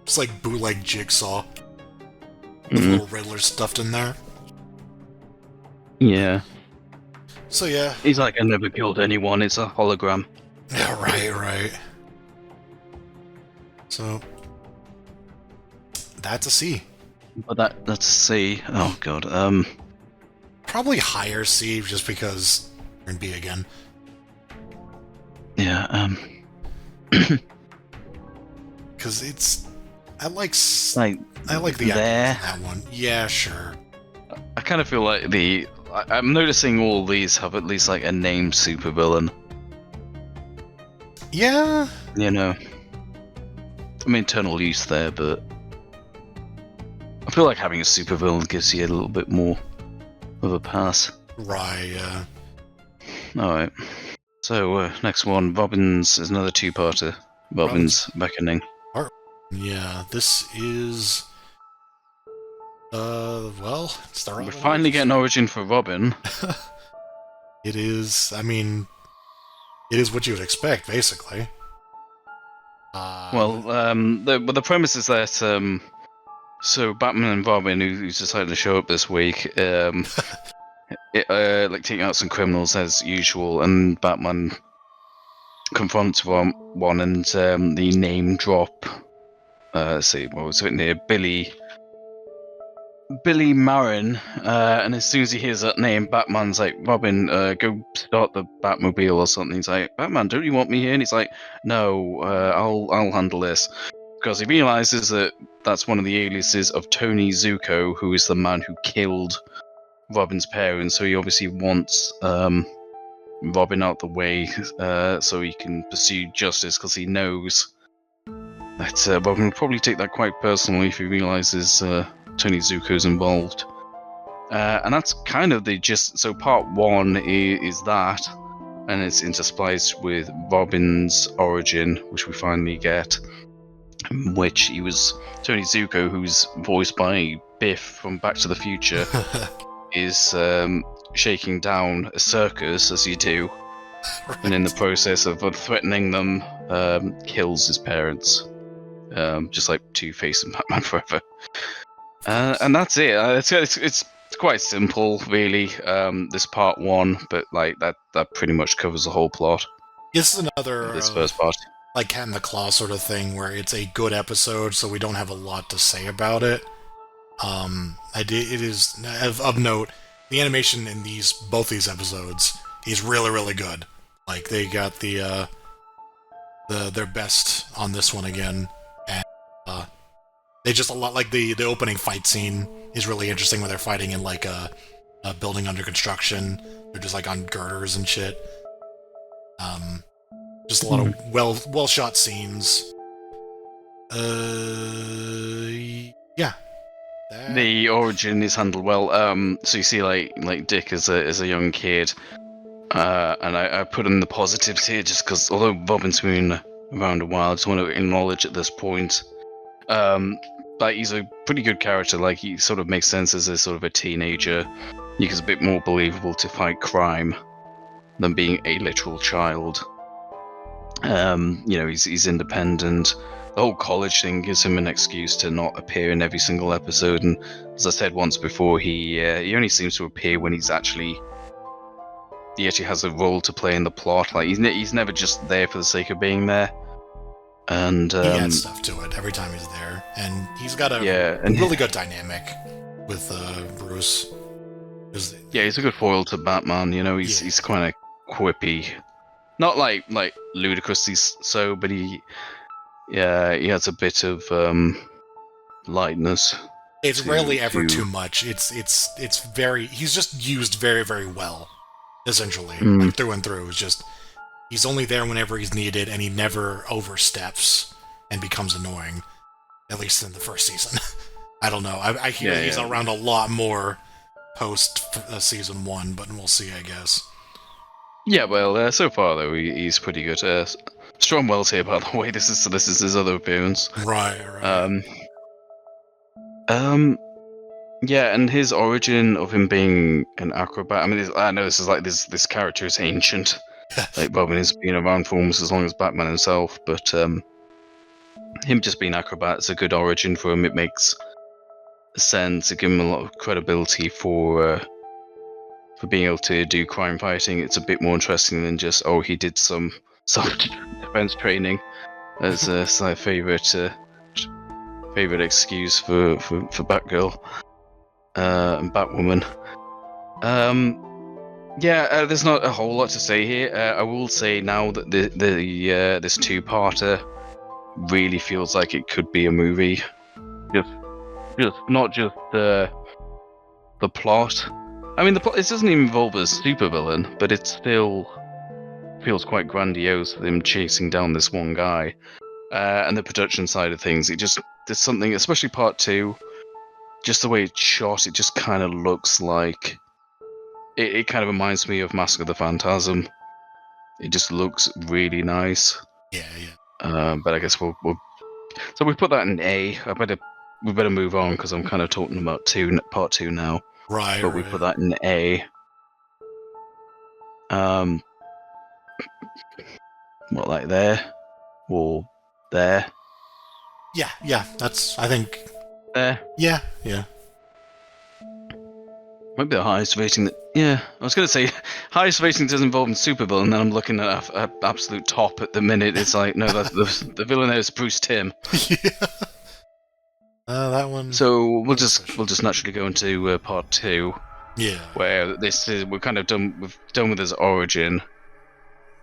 It's like bootleg Jigsaw. With little Riddler stuffed in there. Yeah. So yeah. He's like, I never killed anyone, it's a hologram. Yeah, right. So that's a C. But that's a C. Oh god. Probably higher C just because we're in B again. Yeah, because it's I like the actors in that one. Yeah, sure. I kind of feel like I'm noticing all these have at least like a named supervillain. Yeah. I mean, internal use there, but I feel like having a supervillain gives you a little bit more of a pass. Right. Yeah. All right. So next one, Robin's is another two-parter. Robin's Beckoning. Yeah, this is it's the We're finally getting origin for Robin. It is. I mean, it is what you would expect, basically. The premise is that so Batman and Robin, who's decided to show up this week, like taking out some criminals as usual, and Batman confronts one and the name drop. Let's see, what was it near? Billy Marin, and as soon as he hears that name, Batman's like, Robin, go start the Batmobile or something. He's like, Batman, don't you want me here? And he's like, no, I'll handle this. Because he realizes that that's one of the aliases of Tony Zuko, who is the man who killed Robin's parents, so he obviously wants Robin out the way so he can pursue justice, because he knows that Robin will probably take that quite personally if he realizes Tony Zuko's involved. And that's kind of the gist. So part one is that, and it's interspliced with Robin's origin, which we finally get, in which he was Tony Zuko, who's voiced by Biff from Back to the Future, is shaking down a circus, as you do, right. And in the process of threatening them, kills his parents. Just like Two-Face and Batman Forever. And that's it. It's quite simple, really. This part one, but like that pretty much covers the whole plot. This is another this first part, like Cat in the Claw sort of thing, where it's a good episode, so we don't have a lot to say about it. It is of note. The animation in both these episodes is really, really good. Like they got their best on this one again. They just a lot like the opening fight scene is really interesting when they're fighting in like a building under construction. They're just like on girders and shit. Just a lot of well shot scenes. Yeah. The origin is handled well. So you see like Dick as a young kid, and I put in the positives here just because although Robin's been around a while, I just want to acknowledge at this point. Like he's a pretty good character. Like he sort of makes sense as a sort of a teenager. He's a bit more believable to fight crime than being a literal child. He's independent. The whole college thing gives him an excuse to not appear in every single episode, and as I said once before, he only seems to appear when he actually has a role to play in the plot. Like he's never just there for the sake of being there. And he adds stuff to it every time he's there, and he's got a really good dynamic with Bruce. Yeah, he's a good foil to Batman. He's kind of quippy, not like ludicrously so, but he has a bit of lightness. It's rarely ever too much. It's very. He's just used very, very well, essentially, like through and through. It's just he's only there whenever he's needed, and he never oversteps and becomes annoying. At least in the first season. I don't know. I hear he's around a lot more post season 1, but we'll see, I guess. Yeah, well, so far though he's pretty good. Stromwell's here, by the way. This is his other appearance. Right. Yeah, and his origin of him being an acrobat. I mean, I know this is like this character is ancient. Like Robin has been around for almost as long as Batman himself, but him just being acrobat is a good origin for him. It makes sense. It gives him a lot of credibility for being able to do crime fighting. It's a bit more interesting than just he did some self-defense training. As my favorite excuse for Batgirl and Batwoman. There's not a whole lot to say here. I will say now that this two-parter really feels like it could be a movie. Just not just the plot. I mean, the plot, it doesn't even involve a supervillain, but it still feels quite grandiose with him chasing down this one guy. And the production side of things, there's something, especially part 2, just the way it's shot, it just kind of looks like... It kind of reminds me of Mask of the Phantasm. It just looks really nice. Yeah. But I guess we'll so we put that in A. We better move on because I'm kind of talking about part 2 now. Right. But we put that in A. What, like there? Or there? Yeah. That's, I think... There? Yeah. Might be the highest rating that... Yeah, I was going to say, highest rating does involve in supervillain, and then I'm looking at an absolute top at the minute. It's like, no, that's the villain there is Bruce Timm. Yeah. That one... So we'll just naturally go into part 2. Yeah. Where we're kind of done with his origin.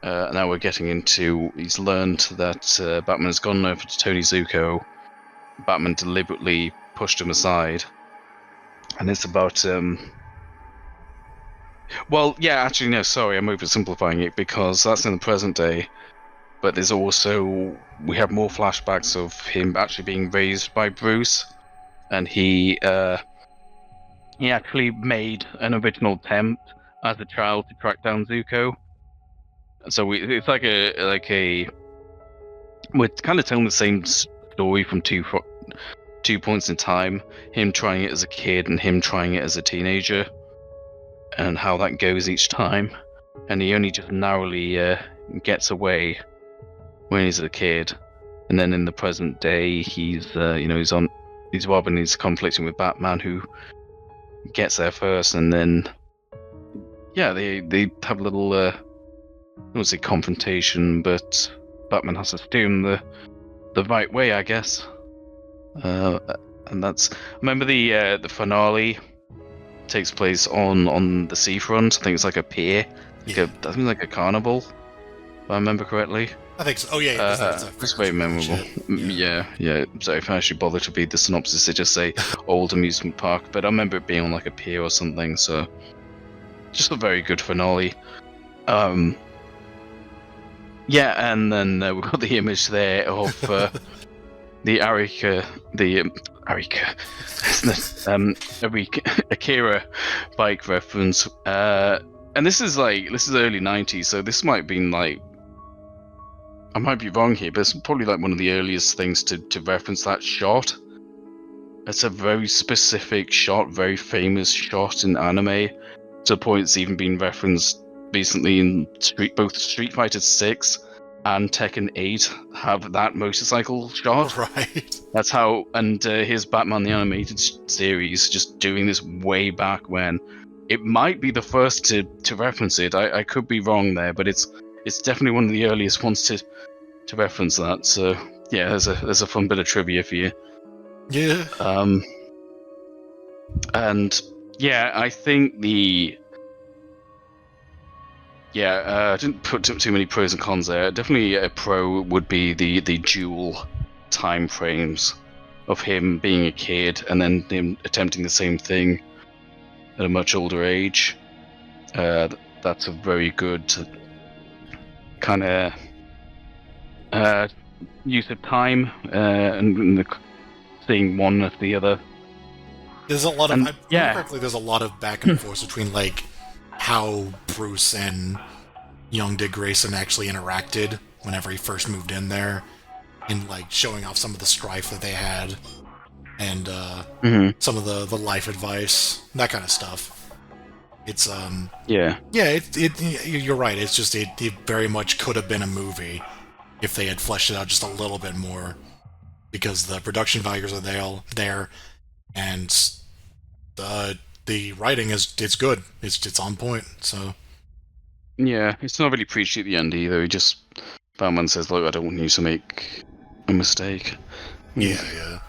Now we're getting into, he's learned that Batman has gone over to Tony Zuko. Batman deliberately pushed him aside. And it's about, well, yeah, actually, no, sorry, I'm oversimplifying it because that's in the present day. But there's also, we have more flashbacks of him actually being raised by Bruce. And he actually made an original attempt as a child to track down Zuko. So it's like we're kind of telling the same story from two points in time. Him trying it as a kid and him trying it as a teenager. And how that goes each time. And he only just narrowly gets away when he's a kid. And then in the present day, he's Robin, he's conflicting with Batman, who gets there first, and then they have a little I won't say confrontation, but Batman has to steer him the right way, I guess. And that's, remember the finale takes place on the seafront. I think it's like a pier, like a carnival, if I remember correctly. I think so. Oh yeah, it's very memorable. Yeah. So if I actually bother to read the synopsis, they just say old amusement park, but I remember it being on like a pier or something. So just a very good finale. Yeah, and then we've got the image there of the Akira bike reference. And this is early 90s, so this might have been like, I might be wrong here, but it's probably like one of the earliest things to reference that shot. It's a very specific shot, very famous shot in anime, to the point it's even been referenced recently in both Street Fighter 6 and Tekken 8 have that motorcycle shot. Right. That's how, and his Batman the Animated Series, just doing this way back when. It might be the first to reference it. I could be wrong there, but it's definitely one of the earliest ones to reference that. So yeah, there's a fun bit of trivia for you. Yeah. And yeah, I think I didn't put too many pros and cons there. Definitely a pro would be the dual time frames of him being a kid and then him attempting the same thing at a much older age. That's a very good kind of use of time and seeing one after the other. There's a lot of, correctly, there's a lot of back and forth between like how Bruce and young Dick Grayson actually interacted whenever he first moved in there, and like showing off some of the strife that they had, and some of the life advice, that kind of stuff. It's you're right. It's just it very much could have been a movie if they had fleshed it out just a little bit more, because the production values are there, and the writing it's good. It's on point. So yeah, it's not really preachy at the end either. He just Batman says, "Look, I don't want you to make a mistake." Yeah.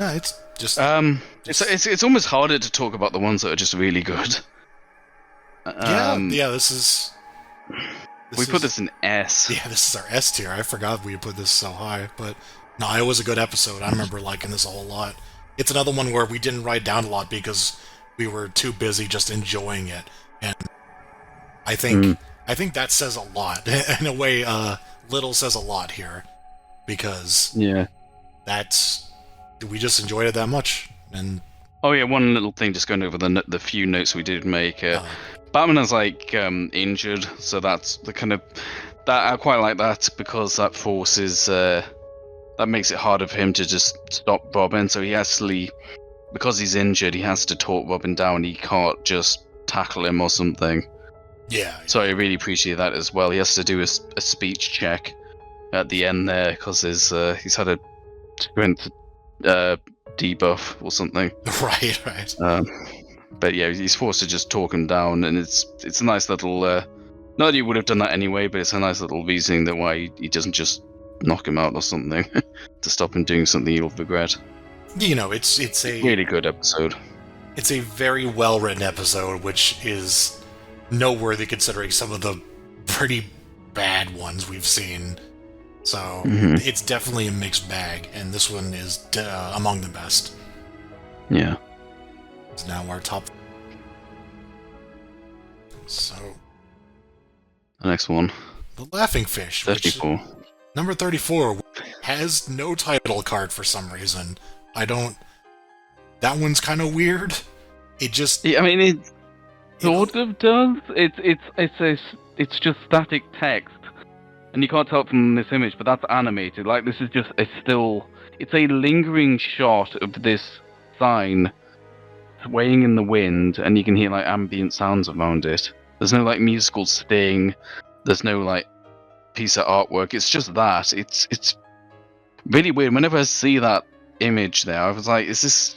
No, it's just it's almost harder to talk about the ones that are just really good. This we put this in S. Yeah, this is our S tier. I forgot we put this so high, but no, it was a good episode. I remember liking this a whole lot. It's another one where we didn't write down a lot because we were too busy just enjoying it, and I think that says a lot. In a way, little says a lot here, because we just enjoyed it that much. And oh yeah, one little thing, just going over the few notes we did make. Batman is like injured, so that's the kind of that I quite like that, because that forces that makes it harder for him to just stop Robin. So he actually, because he's injured, he has to talk Robin down. He can't just tackle him or something. Yeah. So I really appreciate that as well. He has to do a speech check at the end there, because he's had a strength debuff or something. Right. But yeah, he's forced to just talk him down, and it's a nice little. Not that he would have done that anyway, but it's a nice little reasoning that why he doesn't just knock him out or something to stop him doing something he'll regret. You know, it's a really good episode. It's a very well written episode, which is noteworthy considering some of the pretty bad ones we've seen. So it's definitely a mixed bag, and this one is among the best. Yeah. It's now our top. So the next one, The Laughing Fish, 34. Number 34 has no title card for some reason. That one's kind of weird. It just. Yeah, I mean, it sort of does. It's just static text, and you can't tell it from this image, but that's animated. Like, this is just it's a lingering shot of this sign swaying in the wind, and you can hear like ambient sounds around it. There's no like musical sting. There's no like piece of artwork. It's just that. It's really weird. Whenever I see that image there, I was like, is this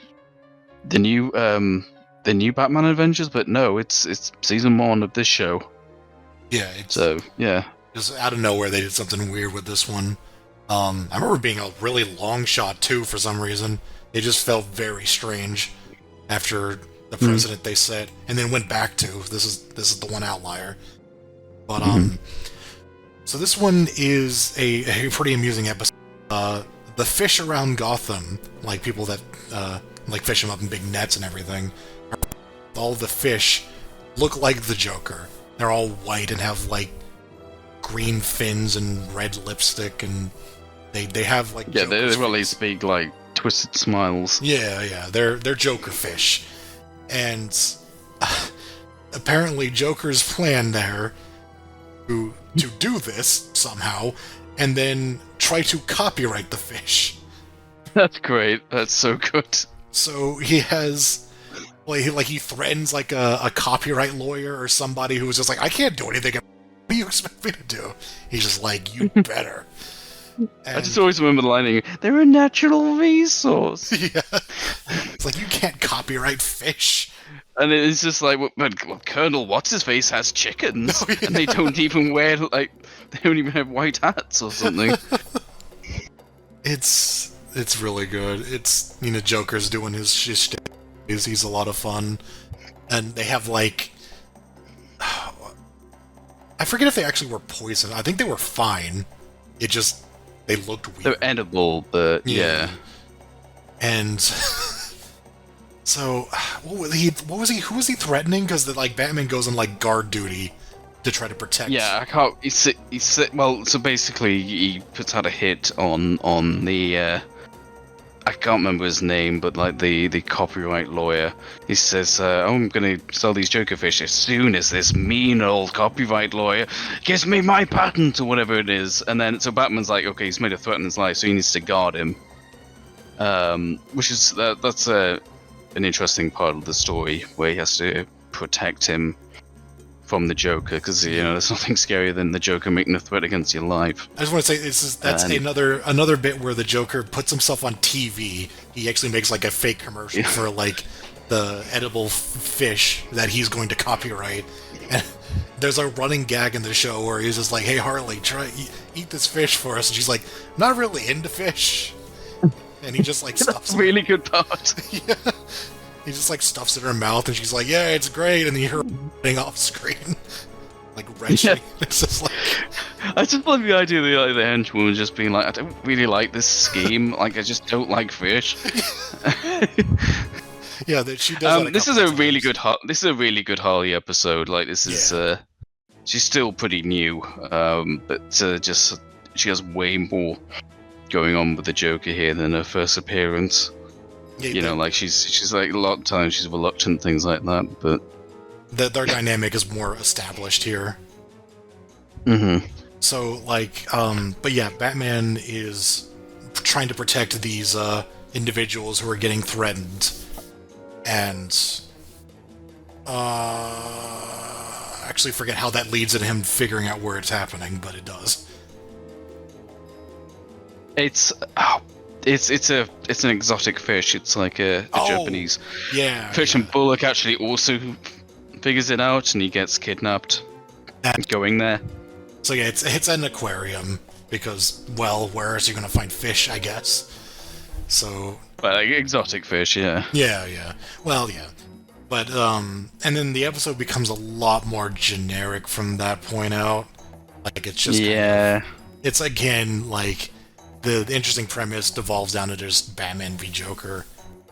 the new Batman Adventures? But no, it's season 1 of this show. Yeah. Just out of nowhere, they did something weird with this one. I remember being a really long shot too for some reason. It just felt very strange after the precedent they set, and then went back to this is the one outlier. But so this one is a pretty amusing episode. The fish around Gotham, like people that like fish them up in big nets and everything, all the fish look like the Joker. They're all white and have like green fins and red lipstick, and they have like they've got these big like twisted smiles. Yeah, they're Joker fish, and apparently Joker's plan there to do this somehow, and then try to copyright the fish. That's great. That's so good. So he has Like he threatens like a copyright lawyer or somebody who was just like, I can't do anything. What do you expect me to do? He's just like, you better. I just always remember the line, they're a natural resource. Yeah. It's like, you can't copyright fish. And it's just like, well, Colonel What's-His-Face has chickens, Oh, yeah. and they don't even wear, like, they don't even have white hats or something. It's really good. It's, Joker's doing his shit. He's a lot of fun. And they have, like... I forget if they actually were poisoned. I think they were fine. It just... They looked weird. They're edible, but yeah. And... So, who was he threatening? Because Batman goes on like guard duty to try to protect. Yeah, I can't. Well, so basically, he puts out a hit on the. I can't remember his name, but like the copyright lawyer. He says, "Oh, I'm gonna sell these Joker fish as soon as this mean old copyright lawyer gives me my patent or whatever it is." And then so Batman's like, "Okay, he's made a threat in his life, so he needs to guard him." Which is that's an interesting part of the story where he has to protect him from the Joker, because there's nothing scarier than the Joker making a threat against your life. I just want to say that's another bit where the Joker puts himself on TV. He actually makes like a fake commercial for like the edible fish that he's going to copyright. And there's a running gag in the show where he's just like, "Hey Harley, try eat this fish for us," and she's like, "Not really into fish." And he just like stuffs That's a really good part. Yeah. He just like stuffs it in her mouth, and she's like, "Yeah, it's great." And then you hear her running off screen, like wrenching. Yeah. It's just like, I just love the idea of the henchwoman just being like, "I don't really like this scheme. Like, I just don't like fish." Yeah, that she does. This is a really good. This is a really good Harley episode. Like, this is. She's still pretty new, but just she has way more going on with the Joker here than her first appearance. Yeah, like she's like a lot of times she's reluctant, things like that, but their dynamic is more established here. Mm-hmm. So but yeah, Batman is trying to protect these individuals who are getting threatened, and I actually forget how that leads into him figuring out where it's happening, but it does. It's an exotic fish. It's like a Japanese fish, and Bullock actually also figures it out, and he gets kidnapped going there. So yeah, it's an aquarium because, well, where else are you going to find fish, I guess? So, well, like exotic fish, yeah. Yeah. Well, yeah. But and then the episode becomes a lot more generic from that point out. Like it's just it's again like. The interesting premise devolves down to just Batman v Joker,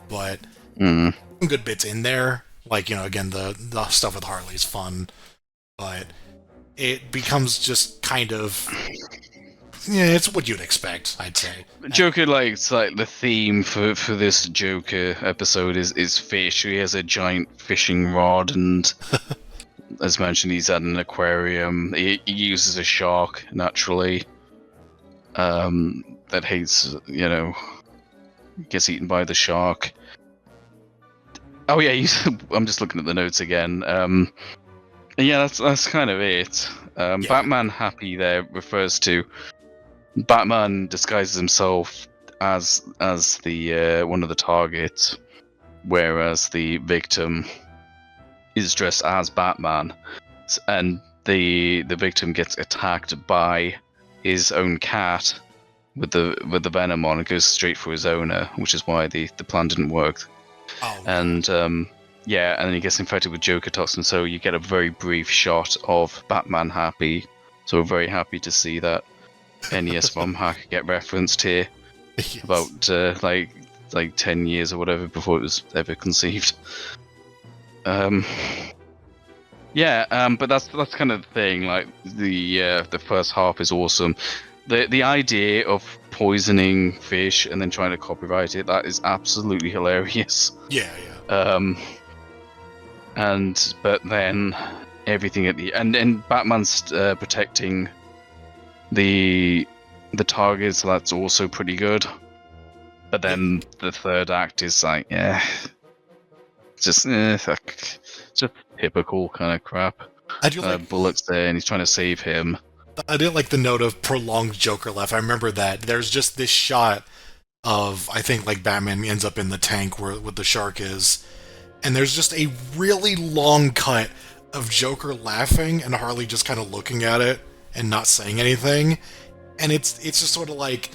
but some good bits in there. Like, again, the stuff with Harley is fun, but it becomes just kind of... Yeah, it's what you'd expect, I'd say. Joker, it's like the theme for this Joker episode is fish. He has a giant fishing rod, and as mentioned, he's at an aquarium. He uses a shark, naturally. That hates, gets eaten by the shark. Oh yeah, I'm just looking at the notes again. Yeah, that's kind of it. Batman Happy there refers to Batman disguises himself as the one of the targets, whereas the victim is dressed as Batman, and the victim gets attacked by his own cat with the venom on. It goes straight for his owner, which is why the plan didn't work. And and then he gets infected with Joker toxin, so you get a very brief shot of Batman Happy. So we're very happy to see that NES ROM hack get referenced here. Yes. About like 10 years or whatever before it was ever conceived. But that's kind of the thing. Like the first half is awesome. The idea of poisoning fish and then trying to copyright it, that is absolutely hilarious. Yeah. But then everything at the and Batman's protecting the targets, so that's also pretty good. But then the third act is like, it's just just typical kind of crap. I do like Bullock's there and he's trying to save him. I didn't like the note of prolonged Joker laugh. I remember that. There's just this shot of, I think, like, Batman ends up in the tank where the shark is, and there's just a really long cut of Joker laughing and Harley just kind of looking at it and not saying anything. And it's just sort of like,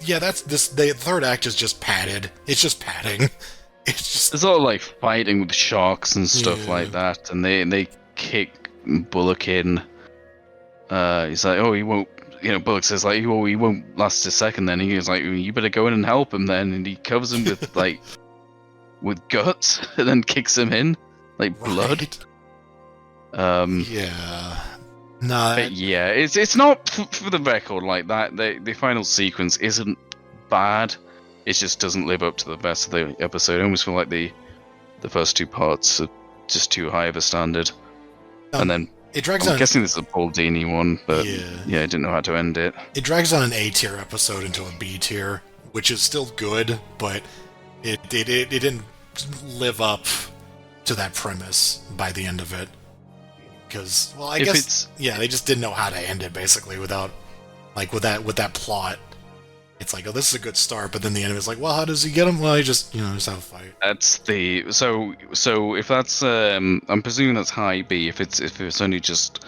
yeah, the third act is just padded. It's just padding. It's just... There's all, like, fighting with sharks and stuff like that, and they kick Bullock in. He's like, oh, he won't... Bullock says, like, oh, he won't last a second then. He's like, you better go in and help him then. And he covers him with, like, with guts, and then kicks him in. Like, blood. Yeah. Nah. But yeah, it's not, for the record, like, that. The final sequence isn't bad. It just doesn't live up to the best of the episode. I almost feel like the first two parts are just too high of a standard. And then... It drags I'm guessing this is a Paul Dini one, but yeah, I didn't know how to end it. It drags on an A tier episode into a B tier, which is still good, but it didn't live up to that premise by the end of it. Because, well, I guess they just didn't know how to end it basically without, like, with that plot. It's like, oh, this is a good start, but then the end of it's like, well, how does he get him? Well, he just have a fight. That's the so if that's I'm presuming that's high B if it's only just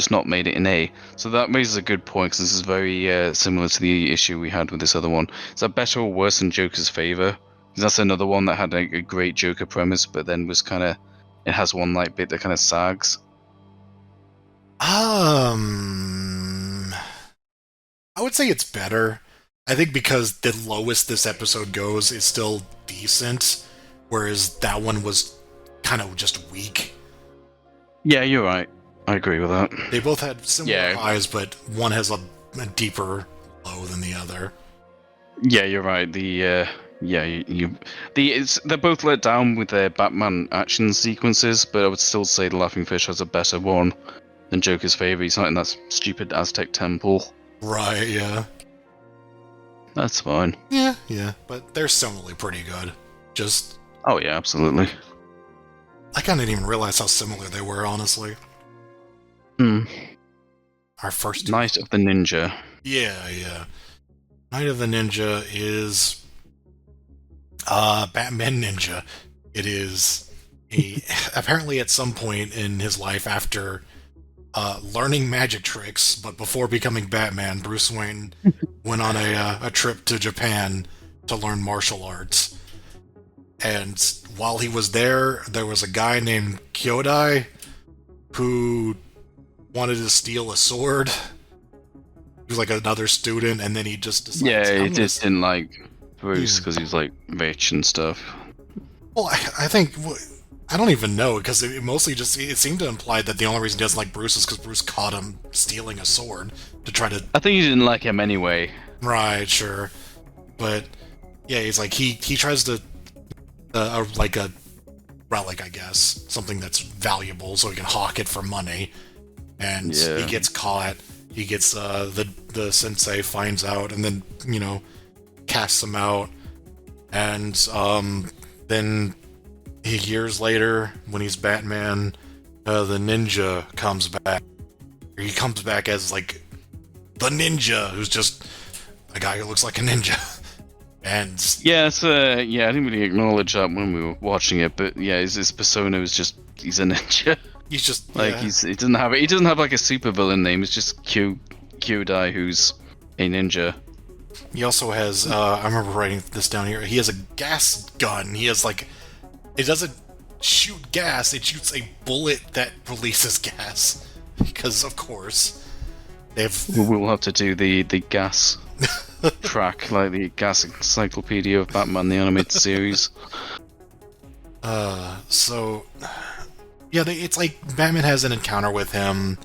not made it in A. So that raises a good point because this is very similar to the issue we had with this other one. Is that better or worse than Joker's Favor? Because that's another one that had a great Joker premise, but then was kind of it has one like bit that kind of sags. I would say it's better. I think because the lowest this episode goes is still decent, whereas that one was kind of just weak. Yeah, you're right. I agree with that. They both had similar highs, but one has a deeper low than the other. Yeah, you're right. They're both let down with their Batman action sequences, but I would still say the Laughing Fish has a better one than Joker's Favor. He's not in that stupid Aztec temple. Right, yeah. That's fine. Yeah, but they're similarly pretty good. Just... Oh yeah, absolutely. I kind of didn't even realize how similar they were, honestly. Our first... Night of the Ninja. Yeah. Night of the Ninja is... Batman Ninja. It is apparently at some point in his life after... learning magic tricks, but before becoming Batman, Bruce Wayne went on a trip to Japan to learn martial arts. And while he was there was a guy named Kyodai who wanted to steal a sword. He was like another student, and then he just decided... Yeah, he just didn't like Bruce because he's like rich and stuff. Well, I think... I don't even know, because it mostly just... It seemed to imply that the only reason he doesn't like Bruce is because Bruce caught him stealing a sword to try to... I think he didn't like him anyway. Right, sure. But, yeah, he's like... He tries to... like a relic, I guess. Something that's valuable, so he can hawk it for money. And he gets caught. He gets... the sensei finds out, and then, casts him out. And, then... Years later, when he's Batman, the ninja comes back. He comes back as, like, the ninja, who's just a guy who looks like a ninja. And... Yeah, I didn't really acknowledge that when we were watching it, but yeah, his persona is just, he's a ninja. He's just... Like, he doesn't have, like, a supervillain name, it's just Kyodai, who's a ninja. He also has, I remember writing this down here, he has a gas gun. He has, like... It doesn't shoot gas, it shoots a bullet that releases gas. Because, of course, we'll have to do the gas track, like the gas encyclopedia of Batman, the animated series. So... Yeah, it's like Batman has an encounter with him,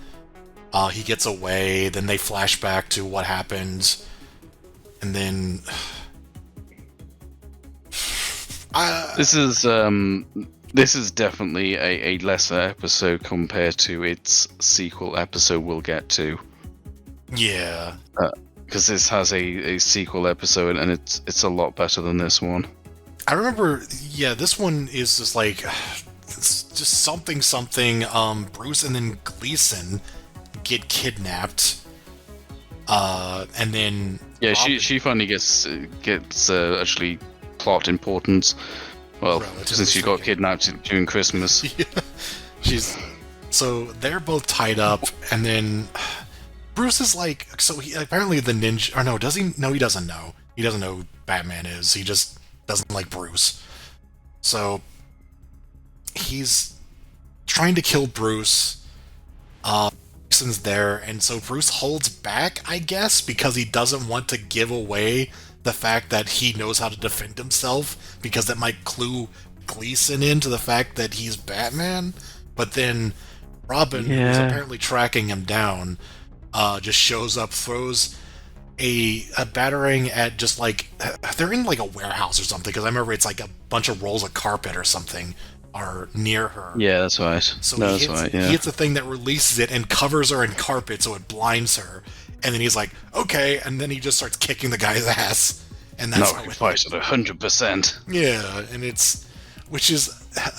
he gets away, then they flash back to what happened, and then... This is definitely a lesser episode compared to its sequel episode we'll get to. Yeah. Because this has a sequel episode and it's a lot better than this one. I remember, yeah, this one is just like, it's just something. Bruce and then Gleason get kidnapped, and then Yeah, Robin, she finally gets actually plot importance. Well, relatively since she got speaking. kidnapped during Christmas. she's so they're both tied up, and then Bruce is like, so he apparently the ninja, or no, does he? No, he doesn't know. He doesn't know who Batman is. He just doesn't like Bruce. So he's trying to kill Bruce. Jason's there, and so Bruce holds back, I guess, because he doesn't want to give away the fact that he knows how to defend himself, because that might clue Gleason into the fact that he's Batman. But then Robin, who's Yeah. apparently tracking him down, just shows up, throws a batarang at just like they're in like a warehouse or something, because I remember it's like a bunch of rolls of carpet or something are near her. Yeah, that's right. So No, he that's hits, right. he Yeah. hits a thing that releases it and covers her in carpet so it blinds her. And then he's like, okay, and then he just starts kicking the guy's ass. And that's No, how he it fights at 100%. Yeah, and which is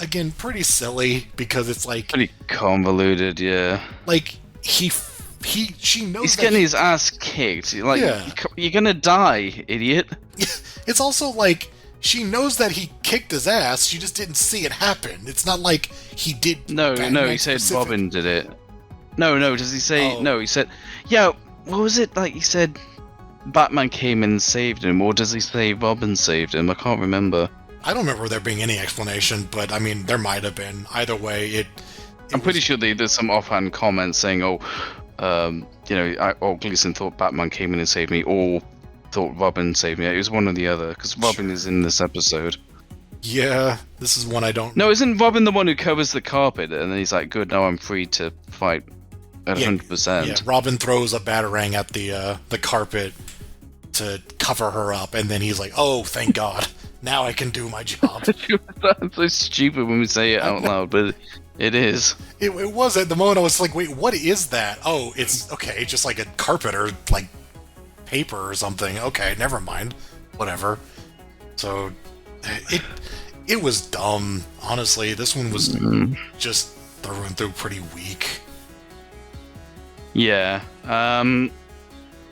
again pretty silly, because it's Pretty convoluted. Yeah. like she knows He's that getting his ass kicked. Like, Yeah. you're gonna die, idiot. it's also like she knows that he kicked his ass, she just didn't see it happen. It's not like he did No, Batman he said specific. Robin did it. No, does he say... Oh. No, he said... Yeah, what was it? Like, he said Batman came in and saved him, or does he say Robin saved him? I can't remember. I don't remember there being any explanation, but I mean there might have been. Either way, it I'm pretty sure there's some offhand comments saying, Gleason thought Batman came in and saved me, or thought Robin saved me. It was one or the other, because Robin is in this episode. Yeah, this is one I don't. No, isn't Robin the one who covers the carpet, and then he's like, good, now I'm free to fight at 100%. Yeah, Robin throws a batarang at the carpet to cover her up, and then he's like, "Oh, thank God, now I can do my job." That's so stupid when we say it out loud, but it is. It was at the moment I was like, "Wait, what is that?" Oh, it's okay, just like a carpet or like paper or something. Okay, never mind, whatever. So it was dumb, honestly. This one was just through and through pretty weak. Yeah.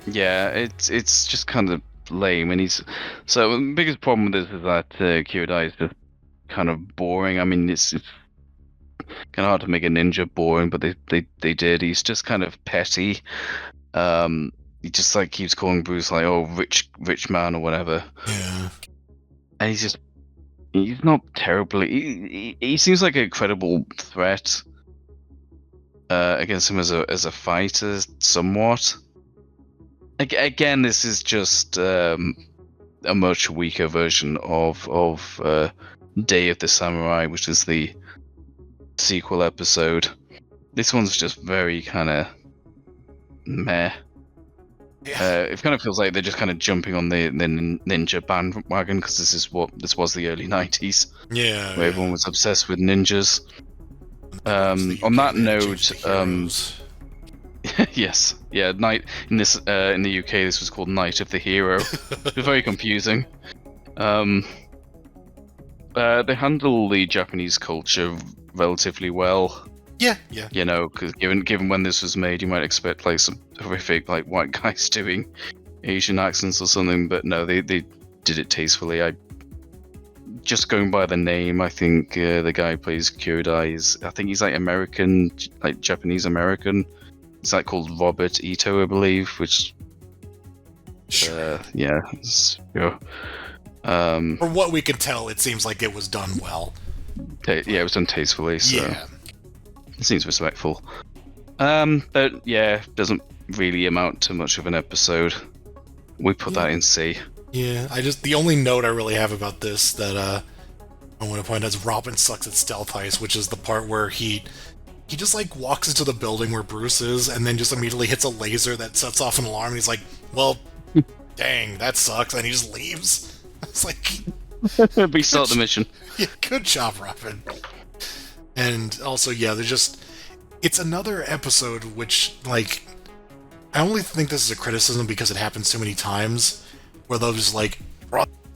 Yeah, it's just kind of lame, and so the biggest problem with this is that Kyodai is just kind of boring. I mean, it's kind of hard to make a ninja boring, but they did. He's just kind of petty. He just like keeps calling Bruce like, "Oh, rich man" or whatever. Yeah. And he's not terribly. He seems like a credible threat against him as a fighter, somewhat. Again, this is just a much weaker version of Day of the Samurai, which is the sequel episode. This one's just very kind of meh. It kind of feels like they're just kind of jumping on the ninja bandwagon, because this was the early 90s, Yeah. where everyone was obsessed with ninjas. On that note, yes, yeah, Night in the UK, this was called Night of the Hero. Very confusing. They handle the Japanese culture relatively well. Yeah. You know, because given when this was made, you might expect like some horrific like white guys doing Asian accents or something, but no, they did it tastefully. Just going by the name, I think the guy who plays Kyodai I think he's like American, like Japanese American. He's like called Robert Ito, I believe, which Sure. yeah, sure. From what we can tell, it seems like it was done well. Yeah, it was done tastefully, so Yeah. it seems respectful. But yeah, doesn't really amount to much of an episode. We put that in C. Yeah, the only note I really have about this that I want to point out is Robin sucks at stealth heist, which is the part where he just like walks into the building where Bruce is and then just immediately hits a laser that sets off an alarm, and he's like, "Well, dang, that sucks," and he just leaves. It's like, Restart the mission. yeah, good job, Robin. And also, yeah, it's another episode which, like, I only think this is a criticism because it happens so many times, where they'll just like,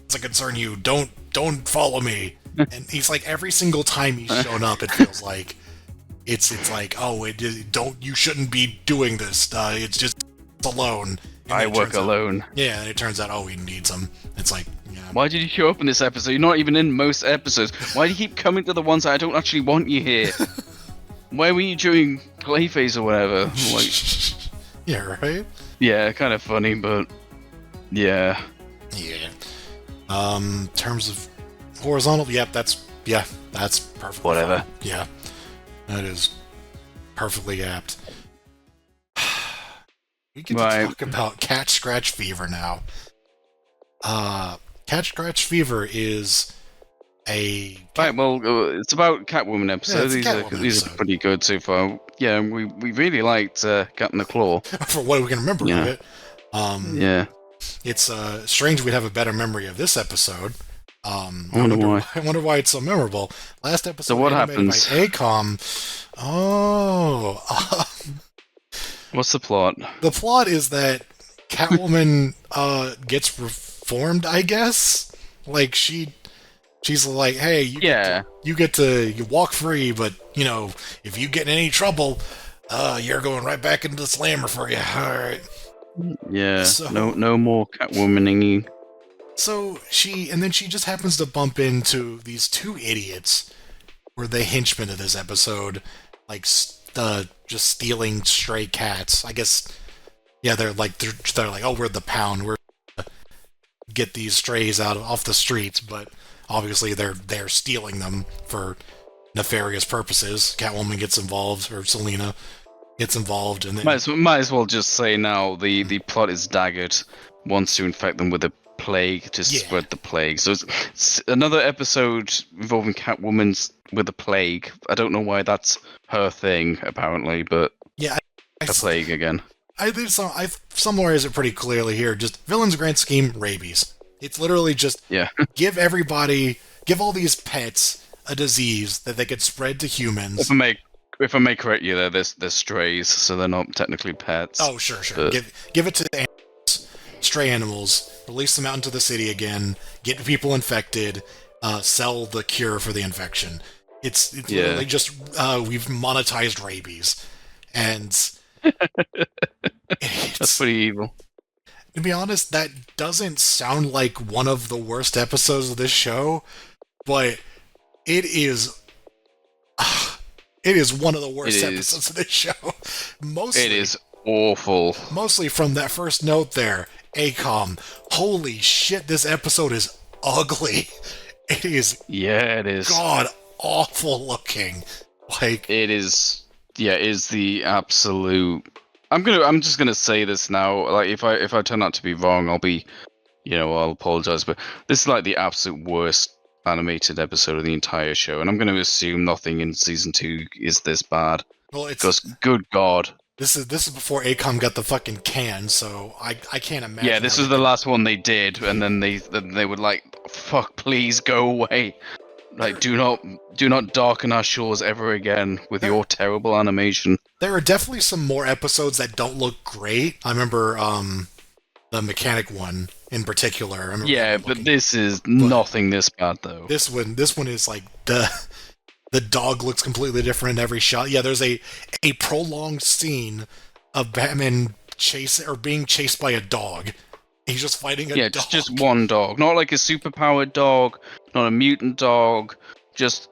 doesn't concern you. Don't follow me. And he's like, every single time he's shown up, it feels like it's like, oh, you shouldn't be doing this. It's just alone. And I work alone. Yeah, and it turns out, oh, he needs him. It's like, yeah. Why did you show up in this episode? You're not even in most episodes. Why do you keep coming to the ones that I don't actually want you here? Why were you doing Playface or whatever? Like, yeah, right? Yeah, kind of funny, but yeah. Yeah. In terms of horizontal, that's perfect. Whatever. Fine. Yeah. That is perfectly apt. We can talk about Cat Scratch Fever now. Cat Scratch Fever is a... Right, well, it's about Catwoman episodes. Yeah, these are pretty good so far. Yeah, we really liked Cat in the Claw. For what we can remember of it. Yeah. It's strange we'd have a better memory of this episode. I wonder why it's so memorable. Last episode, so what happens? By ACOM. What's the plot? The plot is that Catwoman gets reformed, I guess. Like she's like, hey, you get to walk free, but if you get in any trouble, you're going right back into the slammer for you. All right. Yeah. So, no more Catwomaning. So she just happens to bump into these two idiots. Were they henchmen of this episode? Like just stealing stray cats. I guess. Yeah, they're like, oh, we're the pound. We're get these strays off the streets, but obviously they're stealing them for nefarious purposes. Catwoman gets involved, or Selina gets involved, and then might as well just say now the plot is Daggett wants to infect them with a plague to spread the plague. So it's another episode involving Catwoman with a plague. I don't know why that's her thing, apparently, but a plague again. I think I've summarized it pretty clearly here. Just villain's grand scheme, rabies. It's literally just give all these pets a disease that they could spread to humans. If I may correct you, they're strays, so they're not technically pets. Oh, sure. But... Give it to the animals, stray animals, release them out into the city again, get people infected, sell the cure for the infection. It's literally just we've monetized rabies, and that's pretty evil. To be honest, that doesn't sound like one of the worst episodes of this show, but it is. It is one of the worst episodes of this show. It is awful. Mostly from that first note there, ACOM. Holy shit, this episode is ugly. It is. Yeah, it is. God awful looking. Like it is. Yeah, it is the absolute. I'm just gonna say this now. Like if I turn out to be wrong, I'll apologize. But this is like the absolute worst animated episode of the entire show, and I'm going to assume nothing in season 2 is this bad. Well, because good God, this is before ACOM got the fucking can, so I can't imagine. Yeah, this is the last one they did, and then they were like, "Fuck, please go away! Like, do not darken our shores ever again with your terrible animation." There are definitely some more episodes that don't look great. I remember the mechanic one in particular. But this is nothing this bad though. This one is like the dog looks completely different in every shot. Yeah, there's a prolonged scene of Batman being chased by a dog. He's just fighting a dog. Yeah, just one dog, not like a superpowered dog, not a mutant dog, just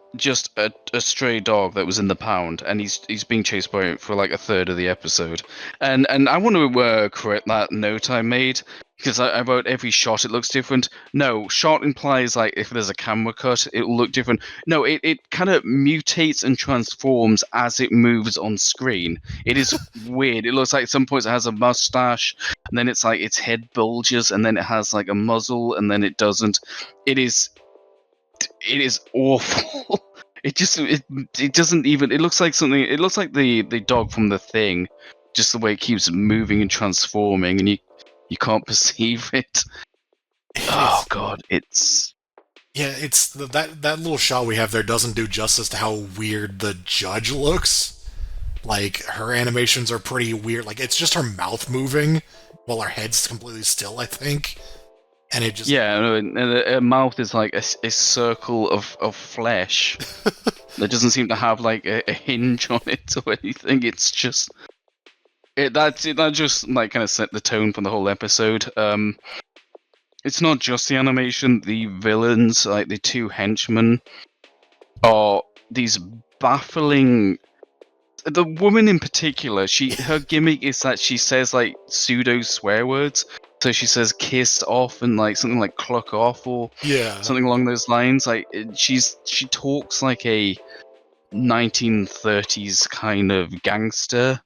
a stray dog that was in the pound, and he's being chased by it for like a third of the episode. And I want to correct that note I made, because I wrote every shot it looks different. No, shot implies like if there's a camera cut, it will look different. No, it kind of mutates and transforms as it moves on screen. It is weird. It looks like at some points it has a mustache, and then it's like its head bulges, and then it has like a muzzle, and then it doesn't. It is awful. It doesn't even. It looks like something. It looks like the dog from The Thing, just the way it keeps moving and transforming, and you can't perceive it. Oh God, it's that little shot we have there doesn't do justice to how weird the judge looks. Like her animations are pretty weird. Like it's just her mouth moving while her head's completely still, I think. And it just Yeah, and her mouth is like a circle of flesh that doesn't seem to have like a hinge on it or anything. It's just that just like kind of set the tone for the whole episode. It's not just the animation; the villains, like the two henchmen, are these baffling. The woman in particular, her gimmick is that she says like pseudo swear words. So she says "kiss off" and like something like "cluck off" or yeah. something along those lines. Like she talks like a 1930s kind of gangster.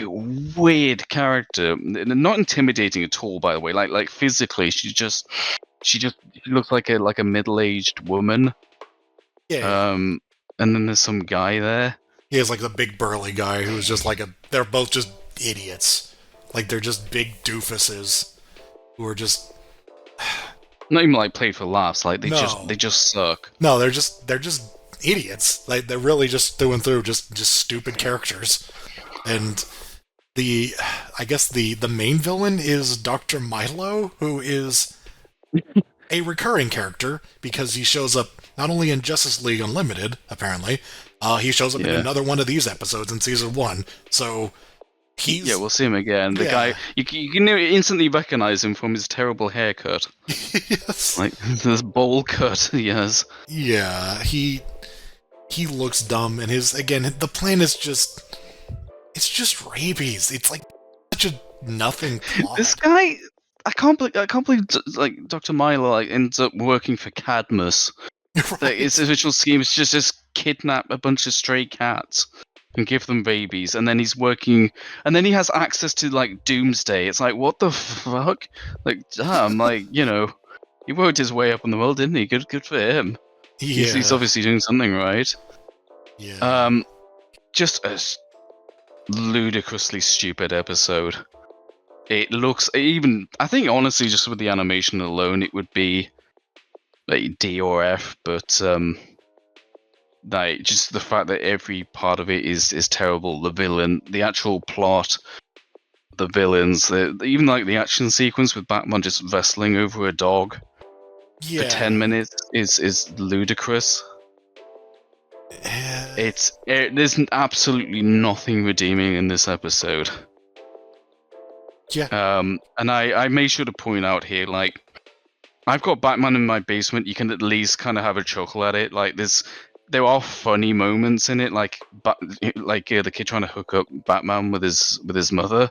Weird character, not intimidating at all. By the way, like physically, she just looks like a middle-aged woman. Yeah. And then there's some guy there. He is like the big burly guy who's just like they're both just idiots. Like they're just big doofuses who are just Not even like played for laughs. Like they No. just suck. No, they're just idiots. Like they're really just through and through just stupid characters. And I guess the main villain is Dr. Milo, who is a recurring character because he shows up not only in Justice League Unlimited, apparently, he shows up in another one of these episodes in season 1. So we'll see him again. The guy, you can instantly recognize him from his terrible haircut. Yes. Like this bowl cut he has. Yeah, he looks dumb, and the plan is just, it's just rabies. It's like such a nothing plot. This guy, I can't believe like Dr. Milo like ends up working for Cadmus. Right. Like, his original scheme is just kidnap a bunch of stray cats and give them babies, and then he's working, and then he has access to like Doomsday. It's like, what the fuck? Like, damn, like, he worked his way up in the world, didn't he? Good for him. Yeah. He's obviously doing something right. Yeah. Just a ludicrously stupid episode. It looks I think honestly, just with the animation alone, it would be like D or F, but like just the fact that every part of it is terrible. The villain, the actual plot, the villains, even like the action sequence with Batman just wrestling over a dog for 10 minutes is ludicrous. There's absolutely nothing redeeming in this episode. Yeah. And I made sure to point out here, like, I've got Batman in my basement. You can at least kind of have a chuckle at it. Like, there are funny moments in it, like the kid trying to hook up Batman with his mother.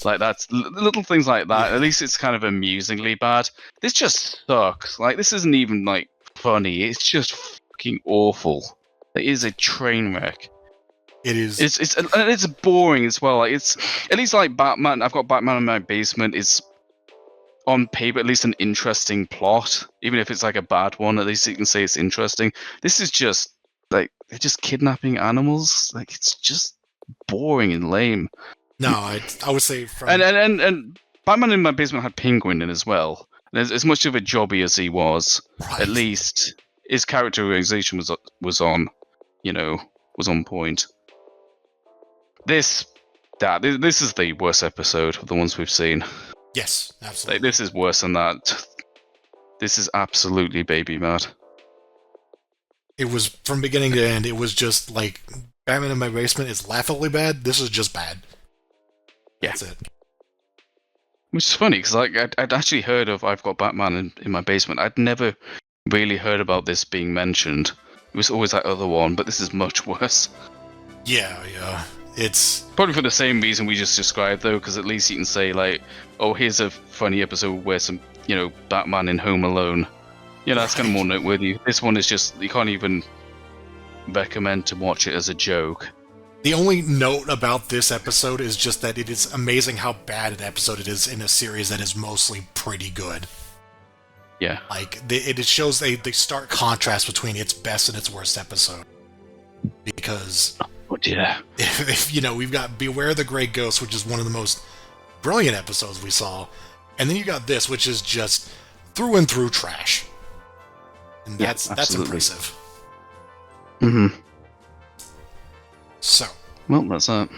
Like, that's little things like that. Yeah. At least it's kind of amusingly bad. This just sucks. Like, this isn't even like funny. It's just fucking awful. It is a train wreck. It is. It's boring as well. Like, it's at least like Batman. I've got Batman in my basement. It's on paper at least an interesting plot, even if it's like a bad one. At least you can say it's interesting. This is just like they're just kidnapping animals. Like, it's just boring and lame. No, I would say from and Batman in my basement had Penguin in as well. And as much of a jobby as he was, right. at least his characterization was on point. This is the worst episode of the ones we've seen. Yes, absolutely. Like, this is worse than that. This is absolutely baby mad. It was from beginning to end. It was just like Batman in my basement is laughably bad. This is just bad. Yeah. That's it. Which is funny because like I'd actually heard of I've got Batman in my basement. I'd never really heard about this being mentioned. It was always that other one, but this is much worse. Yeah. It's probably for the same reason we just described, though, because at least you can say like, oh, here's a funny episode where some, Batman in Home Alone. That's kind of more noteworthy. This one is just, you can't even recommend to watch it as a joke. The only note about this episode is just that it is amazing how bad an episode it is in a series that is mostly pretty good. Yeah. Like, it shows a stark contrast between its best and its worst episode. Because... Oh, yeah. If we've got Beware the Grey Ghost, which is one of the most brilliant episodes we saw, and then you got this, which is just through and through trash. And that's impressive. Mm-hmm. So. Well, that's that.